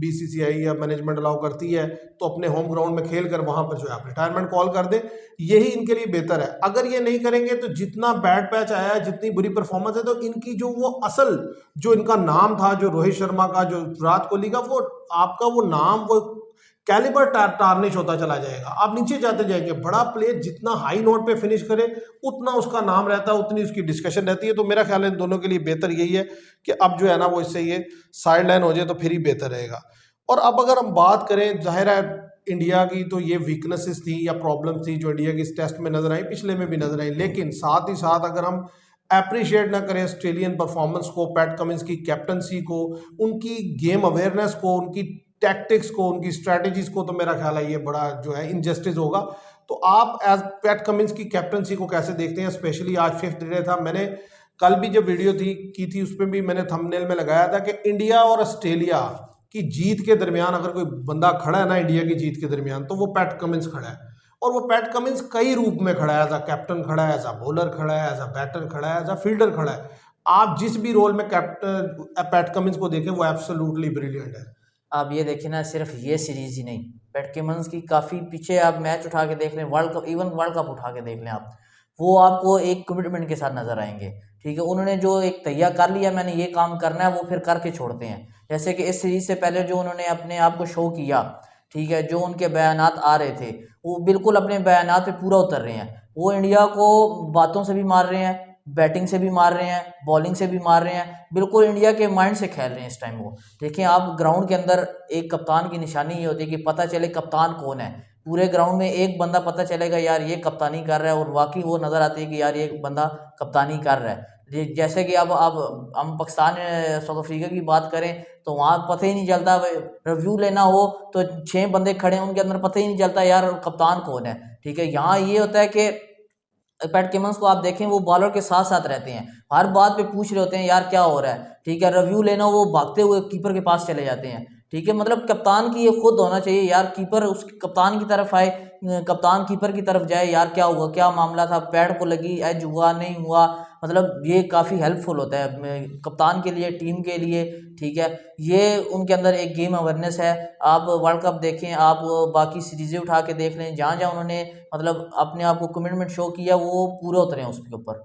BCCI या मैनेजमेंट अलाउ करती है, तो अपने होम ग्राउंड में खेल कर वहां पर जो है आप रिटायरमेंट कॉल कर दें, यही इनके लिए बेहतर है। अगर ये नहीं करेंगे तो जितना बैड पैच आया है, जितनी बुरी परफॉर्मेंस है, तो इनकी जो वो असल जो इनका नाम था, जो रोहित शर्मा का, जो विराट कोहली का, वो आपका वो नाम, वो कैलिबर टार्निश होता चला जाएगा, आप नीचे जाते जाएंगे। बड़ा प्लेयर जितना हाई नोट पे फिनिश करे उतना उसका नाम रहता है, उतनी उसकी डिस्कशन रहती है। तो मेरा ख्याल है इन दोनों के लिए बेहतर यही है कि अब जो है ना वो इससे ये साइड लाइन हो जाए तो फिर ही बेहतर रहेगा। और अब अगर हम बात करें, जाहिर है इंडिया की तो ये वीकनेसेस थी या प्रॉब्लम थी जो इंडिया की इस टेस्ट में नजर आई, पिछले में भी नजर आई, लेकिन साथ ही साथ अगर हम अप्रिशिएट ना करें ऑस्ट्रेलियन परफॉर्मेंस को, पैट कमिंस की कैप्टनसी को, उनकी गेम अवेयरनेस को, उनकी टैक्टिक्स को, उनकी स्ट्रैटेजीज को, तो मेरा ख्याल है ये बड़ा जो है इनजस्टिस होगा। तो आप एज पैट कमिंस की कैप्टनसी को कैसे देखते हैं? स्पेशली आज 5th डे था, मैंने कल भी जब वीडियो की थी उसमें भी मैंने थंबनेल में लगाया था कि इंडिया और ऑस्ट्रेलिया की जीत के दरमियान अगर कोई बंदा खड़ा है ना इंडिया की जीत के दरमियान, तो वो पैट कमिंस खड़ा है। और वो पैट कमिंस कई रूप में खड़ा है, एज अ कैप्टन खड़ा है, एज अ बॉलर खड़ा है, एज अ बैटर खड़ा है, एज अ फील्डर खड़ा है। आप जिस भी रोल में कैप्टन पैट कमिंस को देखें वो एब्सोल्युटली ब्रिलियंट है। आप ये देखें ना, सिर्फ ये सीरीज ही नहीं, पैट कमिंस की काफ़ी पीछे आप मैच उठा के देख लें, world cup, even world cup उठा के देख लें आप, वो आपको एक कमिटमेंट के साथ नजर आएंगे। ठीक है, उन्होंने जो एक तैयार कर लिया मैंने ये काम करना है, वो फिर करके छोड़ते हैं। जैसे कि इस सीरीज से पहले जो उन्होंने अपने आप को शो किया, ठीक है, जो उनके बयानात आ रहे थे वो बिल्कुल अपने बयानात पे पूरा उतर रहे हैं। वो इंडिया को बातों से भी मार रहे हैं, बैटिंग से भी मार रहे हैं, बॉलिंग से भी मार रहे हैं, बिल्कुल इंडिया के माइंड से खेल रहे हैं इस टाइम। वो देखिए, आप ग्राउंड के अंदर एक कप्तान की निशानी ये होती है कि पता चले कप्तान कौन है। पूरे ग्राउंड में एक बंदा पता चलेगा यार ये कप्तानी कर रहा है, और वाकई वो नज़र आती है कि यार ये बंदा कप्तानी कर रहा है। जैसे कि अब हम पाकिस्तान साउथ अफ्रीका की बात करें तो वहाँ पता ही नहीं चलता, रिव्यू लेना हो तो 6 बंदे खड़े हैं, उनके अंदर पता ही नहीं चलता यार कप्तान कौन है। ठीक है, यहाँ ये होता है कि पैट कमिंस को आप देखें वो बॉलर के साथ साथ रहते हैं, हर बात पे पूछ रहे होते हैं यार क्या हो रहा है। ठीक है, रिव्यू लेना वो भागते हुए कीपर के पास चले जाते हैं। ठीक है, मतलब कप्तान की ये खुद होना चाहिए यार, कीपर उस कप्तान की तरफ आए, कप्तान कीपर की तरफ जाए, यार क्या हुआ, क्या मामला था, पैड को लगी, एज हुआ नहीं हुआ, मतलब ये काफ़ी हेल्पफुल होता है कप्तान के लिए, टीम के लिए। ठीक है, ये उनके अंदर एक गेम अवेयरनेस है। आप वर्ल्ड कप देखें, आप बाकी सीरीजें उठा के देख लें, जहाँ जहाँ उन्होंने मतलब अपने आप को कमिटमेंट शो किया वो पूरे उतरे हैं उसके ऊपर।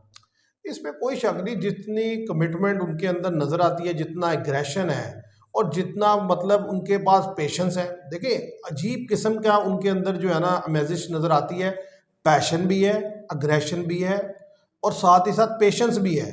इसमें कोई शक नहीं, जितनी कमिटमेंट उनके अंदर नजर आती है, जितना एग्रेशन है और जितना मतलब उनके पास पेशेंस है, देखिए अजीब किस्म का उनके अंदर जो है ना अमेजिश नजर आती है। पैशन भी है, अग्रेशन भी है, और साथ ही साथ पेशेंस भी है।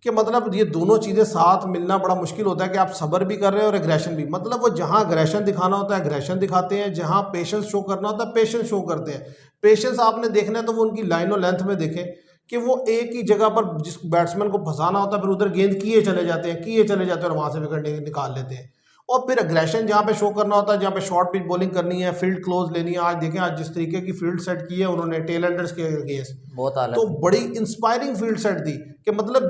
कि मतलब ये दोनों चीज़ें साथ मिलना बड़ा मुश्किल होता है कि आप सब्र भी कर रहे हैं और एग्रेशन भी। मतलब वो जहाँ अग्रेशन दिखाना होता है एग्रेशन दिखाते हैं, जहाँ पेशेंस शो करना होता है पेशेंस शो करते हैं। पेशेंस आपने देखना है तो वो उनकी लाइन और लेंथ में देखें कि वो एक ही जगह पर जिस बैट्समैन को फंसाना होता है फिर उधर गेंद किए चले जाते हैं, किए चले जाते हैं और वहाँ से विकेट निकाल लेते हैं। और फिर अग्रेशन जहाँ पे शो करना होता है, जहाँ पे शॉर्ट पिच बॉलिंग करनी है, फील्ड क्लोज लेनी है। आज देखें आज जिस तरीके की फील्ड सेट की है उन्होंने टेल एंडर्स के अगेंस्ट, बहुत आला तो थी। बड़ी इंस्पायरिंग फील्ड सेट दी। कि मतलब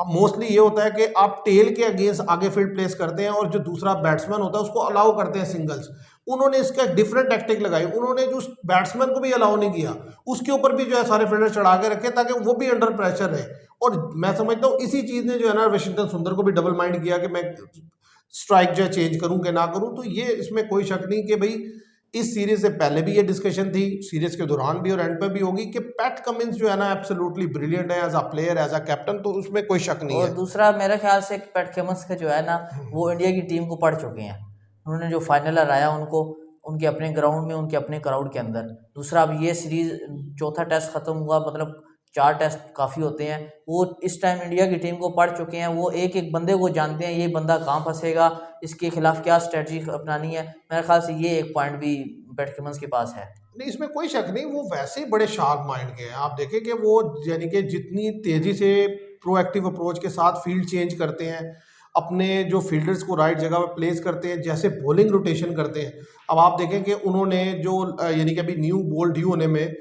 मोस्टली ये होता है कि आप टेल के अगेंस्ट आगे फील्ड प्लेस करते हैं और जो दूसरा बैट्समैन होता है उसको अलाउ करते हैं सिंगल्स। उन्होंने इसका एक डिफरेंट टैक्टिक लगाई, उन्होंने जो बैट्समैन को भी अलाउ नहीं किया, उसके ऊपर भी जो है सारे फील्डर चढ़ा के रखे ताकि वो भी अंडर प्रेशर रहे। और मैं समझता हूँ इसी चीज़ ने जो है ना वाशिंगटन सुंदर को भी डबल माइंड किया कि मैं स्ट्राइक जो है चेंज करूं कि ना करूं। तो ये इसमें कोई शक नहीं कि भाई इस सीरीज से पहले भी ये डिस्कशन थी, सीरीज के दौरान भी और एंड पे भी होगी कि पैट कमिंस जो है ना एब्सोल्युटली ब्रिलियंट है as a player, as a captain, तो उसमें कोई शक नहीं और है। दूसरा मेरे ख्याल से पैट कमिंस का जो है ना, वो इंडिया की टीम को पढ़ चुके हैं। उन्होंने जो फाइनल हराया उनको, उनके अपने ग्राउंड में, उनके अपने क्राउड के अंदर। दूसरा अब ये सीरीज चौथा टेस्ट खत्म हुआ, मतलब 4 टेस्ट काफ़ी होते हैं। वो इस टाइम इंडिया की टीम को पढ़ चुके हैं, वो एक एक बंदे को जानते हैं, ये बंदा कहाँ फंसेगा, इसके खिलाफ क्या स्ट्रेटजी अपनानी है। मेरे ख्याल से ये एक पॉइंट भी पैट कमिंस के पास है। नहीं, इसमें कोई शक नहीं, वो वैसे ही बड़े शार्प माइंड के हैं। आप देखें कि वो यानी कि जितनी तेज़ी से प्रोएक्टिव अप्रोच के साथ फील्ड चेंज करते हैं, अपने जो फील्डर्स को राइट जगह पे प्लेस करते हैं, जैसे बॉलिंग रोटेशन करते हैं। अब आप देखें कि उन्होंने जो यानी कि अभी न्यू बॉल ड्यू होने में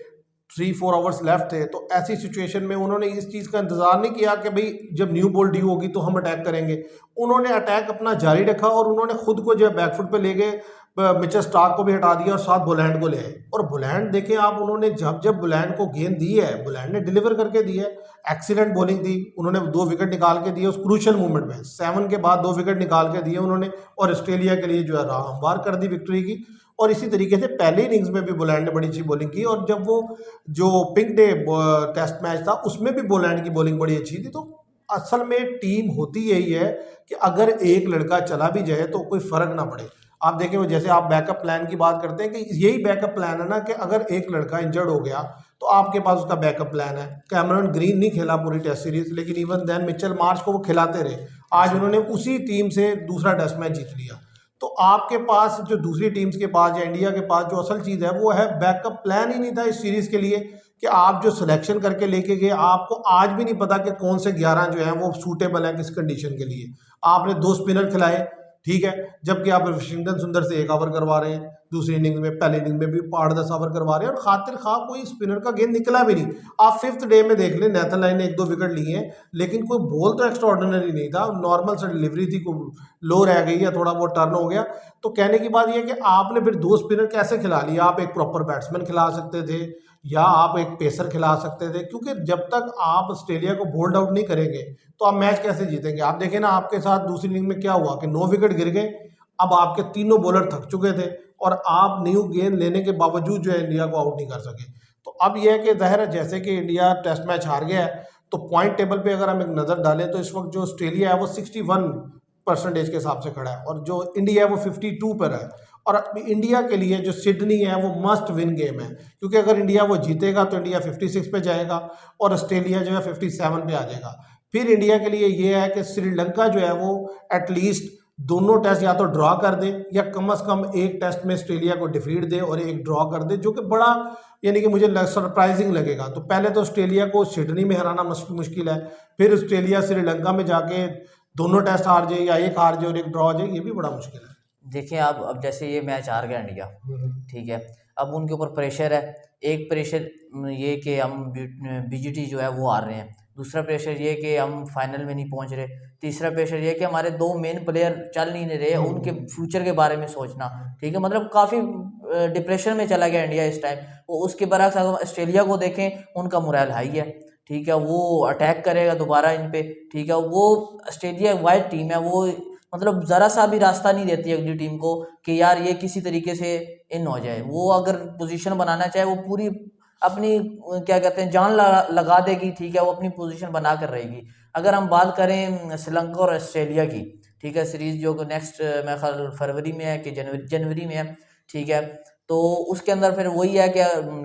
3-4 आवर्स लेफ्ट थे, तो ऐसी सिचुएशन में उन्होंने इस चीज़ का इंतजार नहीं किया कि भाई जब न्यू बॉल ड्यू होगी तो हम अटैक करेंगे। उन्होंने अटैक अपना जारी रखा और उन्होंने खुद को जो है बैकफुट पे ले गए, मिचेल स्टार्क को भी हटा दिया और साथ बुलैंड को ले आए। और बुलैंड देखें आप, उन्होंने जब जब बुलैंड को गेंद दी है बुलैंड ने डिलीवर करके दी है। एक्सीलेंट बॉलिंग दी उन्होंने, 2 विकेट निकाल के दिए उस क्रूशियल मूवमेंट में, 7 के बाद 2 विकेट निकाल के दिए उन्होंने और ऑस्ट्रेलिया के लिए जो है राह हमवार कर दी विक्ट्री की। और इसी तरीके से पहले इनिंग्स में भी बुलैंड ने बड़ी अच्छी बॉलिंग की, और जब वो जो पिंक डे टेस्ट मैच था उसमें भी बुलैंड की बॉलिंग बड़ी अच्छी थी। तो असल में टीम होती यही है कि अगर एक लड़का चला भी जाए तो कोई फर्क ना पड़े। आप देखें वो जैसे आप बैकअप प्लान की बात करते हैं कि यही बैकअप प्लान है ना कि अगर एक लड़का इंजर्ड हो गया तो आपके पास उसका बैकअप प्लान है। कैमरन ग्रीन नहीं खेला पूरी टेस्ट सीरीज, लेकिन इवन देन मिचेल मार्श को वो खिलाते रहे। आज उन्होंने उसी टीम से दूसरा टेस्ट मैच जीत लिया। तो आपके पास जो दूसरी टीम्स के पास या इंडिया के पास जो असल चीज़ है वो है बैकअप प्लान ही नहीं था इस सीरीज के लिए, कि आप जो सिलेक्शन करके लेके गए आपको आज भी नहीं पता कि कौन से 11 जो है वो सूटेबल है किस कंडीशन के लिए। आपने 2 स्पिनर खिलाए, ठीक है, जबकि आप वाशिंगटन सुंदर से 1 ओवर करवा रहे हैं दूसरी इनिंग में, पहली इनिंग में भी 8-10 ओवर करवा रहे हैं और खातिर खा कोई स्पिनर का गेंद निकला भी नहीं। आप 5th डे में देख लें, नेथन लाइन ने 1-2 विकेट लिए हैं, लेकिन कोई बॉल तो एक्स्ट्रा ऑर्डिनरी नहीं था, नॉर्मल सा डिलीवरी थी, को लो रह गई या थोड़ा बहुत टर्न हो गया। तो कहने की बात यह है कि आपने फिर 2 स्पिनर कैसे खिला लिया? आप एक प्रॉपर बैट्समैन खिला सकते थे या आप एक पेसर खिला सकते थे, क्योंकि जब तक आप ऑस्ट्रेलिया को बोल्ड आउट नहीं करेंगे तो आप मैच कैसे जीतेंगे? आप देखें ना आपके साथ दूसरी इनिंग में क्या हुआ कि 9 विकेट गिर गए। अब आपके तीनों बॉलर थक चुके थे और आप न्यू गेंद लेने के बावजूद जो है इंडिया को आउट नहीं कर सके। तो अब यह है कि जाहिर है जैसे कि इंडिया टेस्ट मैच हार गया है, तो पॉइंट टेबल पे अगर हम एक नज़र डालें तो इस वक्त जो ऑस्ट्रेलिया है वो 61% के हिसाब से खड़ा है और जो इंडिया है वो 52 पर है। और इंडिया के लिए जो सिडनी है वो मस्ट विन गेम है, क्योंकि अगर इंडिया वो जीतेगा तो इंडिया 56 पे जाएगा और ऑस्ट्रेलिया जो है 57 पे आ जाएगा। फिर इंडिया के लिए ये है कि श्रीलंका जो है वो एटलीस्ट दोनों टेस्ट या तो ड्रॉ कर दे या कम से कम एक टेस्ट में ऑस्ट्रेलिया को डिफीट दे और एक ड्रॉ कर दे, जो कि बड़ा यानी कि मुझे सरप्राइजिंग लगेगा। तो पहले तो ऑस्ट्रेलिया को सिडनी में हराना मुश्किल है, फिर ऑस्ट्रेलिया श्रीलंका में जाके दोनों टेस्ट हार जाए या एक हार जाए और एक ड्रॉ हो जाए, ये भी बड़ा मुश्किल है। देखिए आप, अब जैसे ये मैच हार गया इंडिया, ठीक है, अब उनके ऊपर प्रेशर है। एक प्रेशर ये कि हम बीजीटी जो है वो हार रहे हैं, दूसरा प्रेशर ये कि हम फाइनल में नहीं पहुंच रहे, तीसरा प्रेशर ये कि हमारे 2 मेन प्लेयर चल नहीं रहे, उनके फ्यूचर के बारे में सोचना, ठीक है, मतलब काफ़ी डिप्रेशन में चला गया इंडिया इस टाइम। वो उसके बरक्स अगर ऑस्ट्रेलिया को देखें, उनका मोरल हाई है, ठीक है, वो अटैक करेगा दोबारा इन पे, ठीक है। वो ऑस्ट्रेलिया वाइड टीम है, वो मतलब ज़रा सा भी रास्ता नहीं देती अगली टीम को कि यार ये किसी तरीके से इन हो जाए। वो अगर पोजीशन बनाना चाहे वो पूरी अपनी क्या कहते हैं जान लगा देगी, ठीक है, वो अपनी पोजीशन बना कर रहेगी। अगर हम बात करें श्रीलंका और ऑस्ट्रेलिया की, ठीक है, सीरीज जो नेक्स्ट मेरे ख्याल फरवरी में है कि जनवरी में है, ठीक है, तो उसके अंदर फिर वही है कि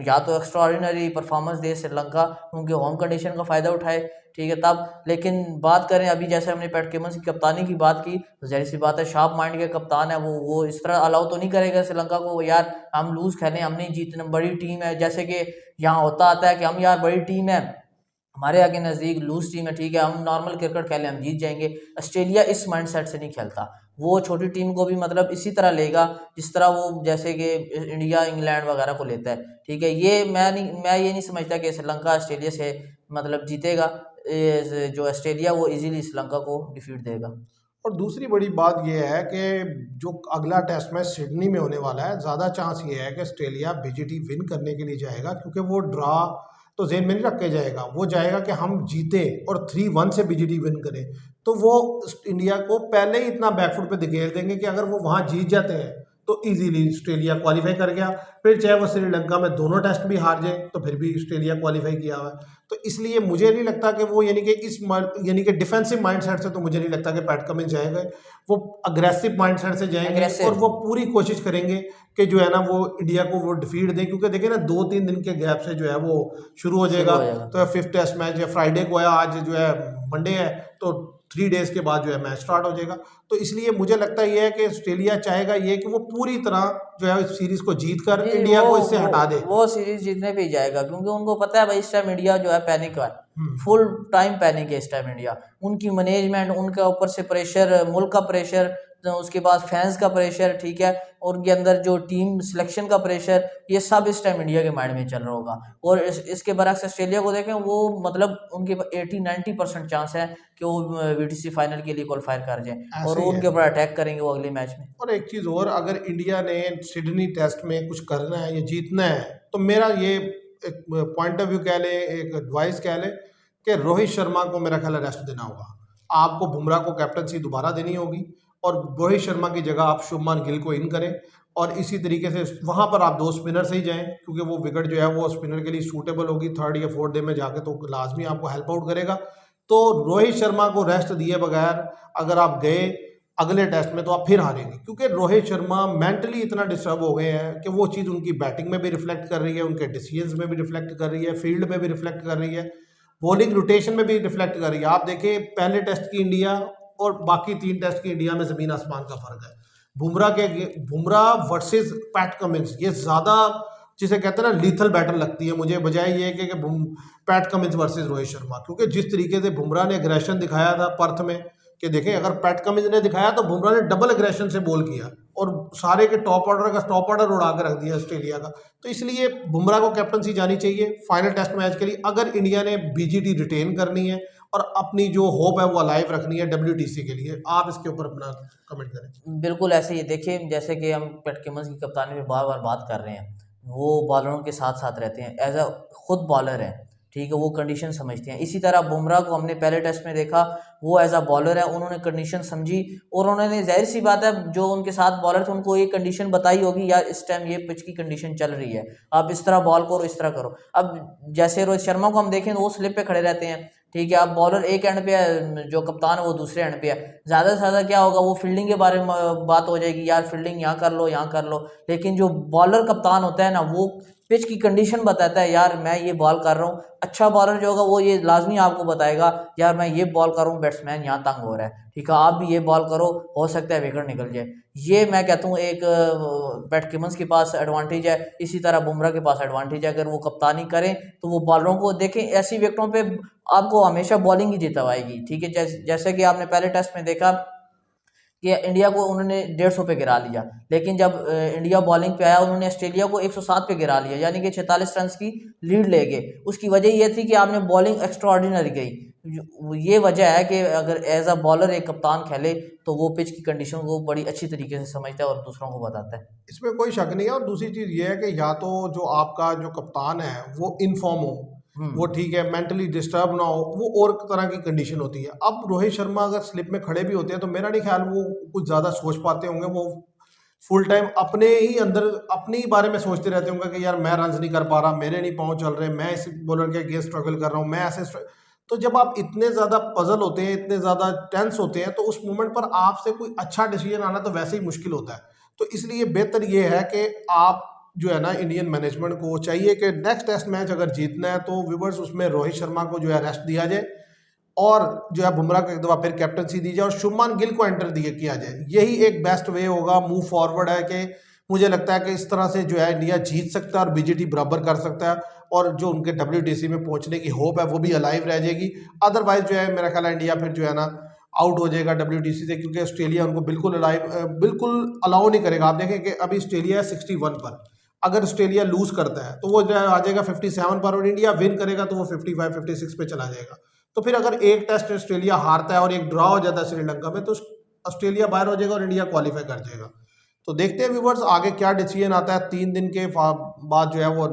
या तो एक्स्ट्रा ऑर्डिनरी परफॉर्मेंस दे श्रीलंका, उनके होम कंडीशन का फ़ायदा उठाए, ठीक है, तब। लेकिन बात करें अभी जैसे हमने पैट कमिंस की कप्तानी की बात की, तो जाहिर सी बात है शार्प माइंड के कप्तान है वो इस तरह अलाउ तो नहीं करेगा श्रीलंका को यार हम लूज़ खेलें, हम नहीं जीतने, बड़ी टीम है। जैसे कि यहाँ होता आता है कि हम यार बड़ी टीम है, हमारे आगे नज़दीक लूज टीम है, ठीक है, हम नॉर्मल क्रिकेट खेलें, हम जीत जाएंगे। ऑस्ट्रेलिया इस माइंडसेट से नहीं खेलता, वो छोटी टीम को भी मतलब इसी तरह लेगा जिस तरह वो जैसे कि इंडिया इंग्लैंड वगैरह को लेता है, ठीक है। ये मैं ये नहीं समझता कि श्रीलंका ऑस्ट्रेलिया से मतलब जीतेगा। जो ऑस्ट्रेलिया वो इजीली श्रीलंका को डिफीट देगा। और दूसरी बड़ी बात यह है कि जो अगला टेस्ट मैच सिडनी में होने वाला है, ज़्यादा चांस ये है कि ऑस्ट्रेलिया बीजीटी विन करने के लिए जाएगा, क्योंकि वो ड्रा तो जेन में नहीं रख के जाएगा, वो जाएगा कि हम जीते और 3-1 से बीजीटी विन करें। तो वो इंडिया को पहले ही इतना बैकफुट पे धकेल देंगे कि अगर वो वहाँ जीत जाते हैं तो इजीली ऑस्ट्रेलिया क्वालिफाई कर गया। फिर चाहे वो श्रीलंका में दोनों टेस्ट भी हार जाए तो फिर भी ऑस्ट्रेलिया क्वालिफाई किया हुआ है। तो इसलिए मुझे नहीं लगता कि वो यानी कि डिफेंसिव माइंडसेट से तो मुझे नहीं लगता कि पैट कमिंस जाएंगे। वो अग्रेसिव माइंडसेट से जाएंगे और वो पूरी कोशिश करेंगे कि जो है ना वो इंडिया को वो डिफीट दें, क्योंकि देखिए ना 2-3 दिन के गैप से जो है वो शुरू हो जाएगा। तो 5th टेस्ट मैच या फ्राइडे को है, आज जो है मंडे है, तो 3 डेज के बाद जो है मैच स्टार्ट हो जाएगा। तो इसलिए मुझे लगता है ये है कि ऑस्ट्रेलिया चाहेगा ये कि वो पूरी तरह जो है इस सीरीज को जीत कर इंडिया को इससे हटा दे। वो सीरीज जीतने पे ही जाएगा, क्योंकि उनको पता है भाई इस टाइम इंडिया जो है पैनिक है, फुल टाइम पैनिक है इस टाइम इंडिया। उनकी मैनेजमेंट, उनके ऊपर से प्रेशर, मुल्क का प्रेशर, तो उसके बाद फैंस का प्रेशर, ठीक है, और उनके अंदर जो टीम सिलेक्शन का प्रेशर, ये सब इस टाइम इंडिया के माइंड में चल रहा होगा। और इसके बरक्स ऑस्ट्रेलिया को देखें, वो मतलब उनके 80-90% चांस है कि वो वीटीसी फाइनल के लिए क्वालिफाई कर जाए और उनके ऊपर अटैक करेंगे वो अगले मैच में। और एक चीज़ और, अगर इंडिया ने सिडनी टेस्ट में कुछ करना है या जीतना है, तो मेरा ये एक पॉइंट ऑफ व्यू कह ले, एक एडवाइस कह ले कि रोहित शर्मा को मेरा ख्याल रेस्ट देना होगा। आपको बुमराह को कैप्टनसी दोबारा देनी होगी और रोहित शर्मा की जगह आप शुभमान गिल को इन करें और इसी तरीके से वहाँ पर आप 2 स्पिनर से ही जाएं, क्योंकि वो विकेट जो है वो स्पिनर के लिए सूटेबल होगी 3rd या 4th डे में जाके, तो लाजमी आपको हेल्प आउट करेगा। तो रोहित शर्मा को रेस्ट दिए बगैर अगर आप गए, अगले टेस्ट में तो आप फिर हारेंगे, क्योंकि रोहित शर्मा मेंटली इतना डिस्टर्ब हो गए हैं कि वो चीज़ उनकी बैटिंग में भी रिफ्लेक्ट कर रही है, उनके डिसीजंस में भी रिफ्लेक्ट कर रही है, फील्ड में भी रिफ्लेक्ट कर रही है, बॉलिंग रोटेशन में भी रिफ्लेक्ट कर रही है। आप देखिए पहले टेस्ट की इंडिया और बाकी 3 टेस्ट की इंडिया में ज़मीन आसमान का फ़र्क है। बुमराह वर्सेस पैट कमिंस, ये ज़्यादा जिसे कहते हैं ना लीथल बैटल लगती है मुझे, बजाय ये कि PAT Cummins versus Rohit Sharma, क्योंकि जिस तरीके से बुमराह ने एग्रेशन दिखाया था पर्थ में, कि देखें अगर पैट कमिंस ने दिखाया तो बुमराह ने डबल एग्रेशन से बॉल किया और सारे के टॉप ऑर्डर उड़ा के रख दिया ऑस्ट्रेलिया का। तो इसलिए बुमराह को कैप्टनसी जानी चाहिए फाइनल टेस्ट मैच के लिए, अगर इंडिया ने बीजीटी रिटेन करनी है और अपनी जो होप है वो अलाइव रखनी है WTC के लिए। आप इसके ऊपर अपना कमेंट करें। बिल्कुल ऐसे ही देखिए, जैसे कि हम पैट कमिंस की कप्तानी में बार बार बात कर रहे हैं, वो बॉलरों के साथ साथ रहते हैं, एज अ खुद बॉलर हैं, ठीक है, वो कंडीशन समझते हैं। इसी तरह बुमराह को हमने पहले टेस्ट में देखा, वो एज अ बॉलर है, उन्होंने कंडीशन समझी और उन्होंने, जाहिर सी बात है, जो उनके साथ बॉलर थे उनको ये कंडीशन बताई होगी, यार इस टाइम ये पिच की कंडीशन चल रही है, आप इस तरह बॉल करो, इस तरह करो। अब जैसे रोहित शर्मा को हम देखें तो वो स्लिप पे खड़े रहते हैं, ठीक है, अब बॉलर एक एंड पे है, जो कप्तान है वो दूसरे एंड पे है, ज़्यादा से ज़्यादा क्या होगा, वो फील्डिंग के बारे में बात हो जाएगी, यार फील्डिंग यहाँ कर लो, यहाँ कर लो। लेकिन जो बॉलर कप्तान होता है ना, वो पिच की कंडीशन बताता है, यार मैं ये बॉल कर रहा हूँ। अच्छा बॉलर जो होगा वो ये लाजमी आपको बताएगा, यार मैं ये बॉल कर रहा हूँ, बैट्समैन यहाँ तंग हो रहा है, ठीक है, आप भी ये बॉल करो, हो सकता है विकेट निकल जाए। ये मैं कहता हूँ एक पैट कमिंस के पास एडवांटेज है, इसी तरह बुमराह के पास एडवांटेज है। अगर वो कप्तानी करें तो वो बॉलरों को देखें, ऐसी विकेटों पे आपको हमेशा बॉलिंग ही जितवाएगी, ठीक है। जैसे कि आपने पहले टेस्ट में देखा कि इंडिया को उन्होंने 150 पे गिरा लिया, लेकिन जब इंडिया बॉलिंग पे आया उन्होंने ऑस्ट्रेलिया को 107 पे गिरा लिया, यानी कि 46 रन की लीड ले गए। उसकी वजह ये थी कि आपने बॉलिंग एक्स्ट्रा ऑर्डिनरी गई। ये वजह है कि अगर एज अ बॉलर एक कप्तान खेले तो वो पिच की कंडीशन को बड़ी अच्छी तरीके से समझता है और दूसरों को बताता है। इसमें कोई शक नहीं है। और दूसरी चीज़ ये है कि या तो जो आपका जो कप्तान है वो इनफॉर्म हो, वो ठीक है, मेंटली डिस्टर्ब ना हो, वो और तरह की कंडीशन होती है। अब रोहित शर्मा अगर स्लिप में खड़े भी होते हैं तो मेरा नहीं ख्याल वो कुछ ज़्यादा सोच पाते होंगे। वो फुल टाइम अपने ही अंदर अपने ही बारे में सोचते रहते होंगे कि यार मैं रन नहीं कर पा रहा, मेरे नहीं पाँव चल रहे, मैं इस बॉलर के अगेंस्ट स्ट्रगल कर रहा हूँ, मैं ऐसे तो जब आप इतने ज़्यादा पजल होते हैं, इतने ज़्यादा टेंस होते हैं, तो उस मोमेंट पर आपसे कोई अच्छा डिसीजन आना तो वैसे ही मुश्किल होता है। तो इसलिए बेहतर ये है कि आप जो है ना, इंडियन मैनेजमेंट को चाहिए कि नेक्स्ट टेस्ट मैच अगर जीतना है तो व्यूवर्स उसमें रोहित शर्मा को जो है रेस्ट दिया जाए और जो है बुमराह को एक दफ़ा फिर कैप्टनसी दी जाए और शुभमान गिल को एंटर दिए किया जाए। यही एक बेस्ट वे होगा, मूव फॉरवर्ड है कि मुझे लगता है कि इस तरह से जो है इंडिया जीत सकता है और बीजीटी बराबर कर सकता है और जो उनके WTC में पहुंचने की होप है वो भी अलाइव रह जाएगी। अदरवाइज जो है मेरा ख्याल है इंडिया फिर जो है ना आउट हो जाएगा WTC से, क्योंकि ऑस्ट्रेलिया उनको बिल्कुल अलाउ नहीं करेगा। आप देखें कि अभी ऑस्ट्रेलिया है 61 पर, अगर ऑस्ट्रेलिया लूज करता है तो वो जो है आ जाएगा 57 पर और इंडिया विन करेगा तो वो 55-56 पे चला जाएगा। तो फिर अगर एक टेस्ट ऑस्ट्रेलिया हारता है और एक ड्रॉ हो जाता है श्रीलंका में तो ऑस्ट्रेलिया बाहर हो जाएगा और इंडिया क्वालिफाई कर जाएगा। तो देखते हैं व्यूवर्स आगे क्या डिसीजन आता है। 3 दिन के बाद जो है वो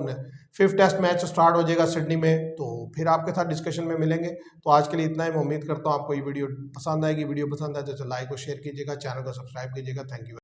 5th टेस्ट मैच स्टार्ट हो जाएगा सिडनी में, तो फिर आपके साथ डिस्कशन में मिलेंगे। तो आज के लिए इतना ही। मैं उम्मीद करता हूँ आपको ये वीडियो पसंद आएगी। वीडियो पसंद आए तो लाइक और शेयर कीजिएगा, चैनल को सब्सक्राइब कीजिएगा। Thank you.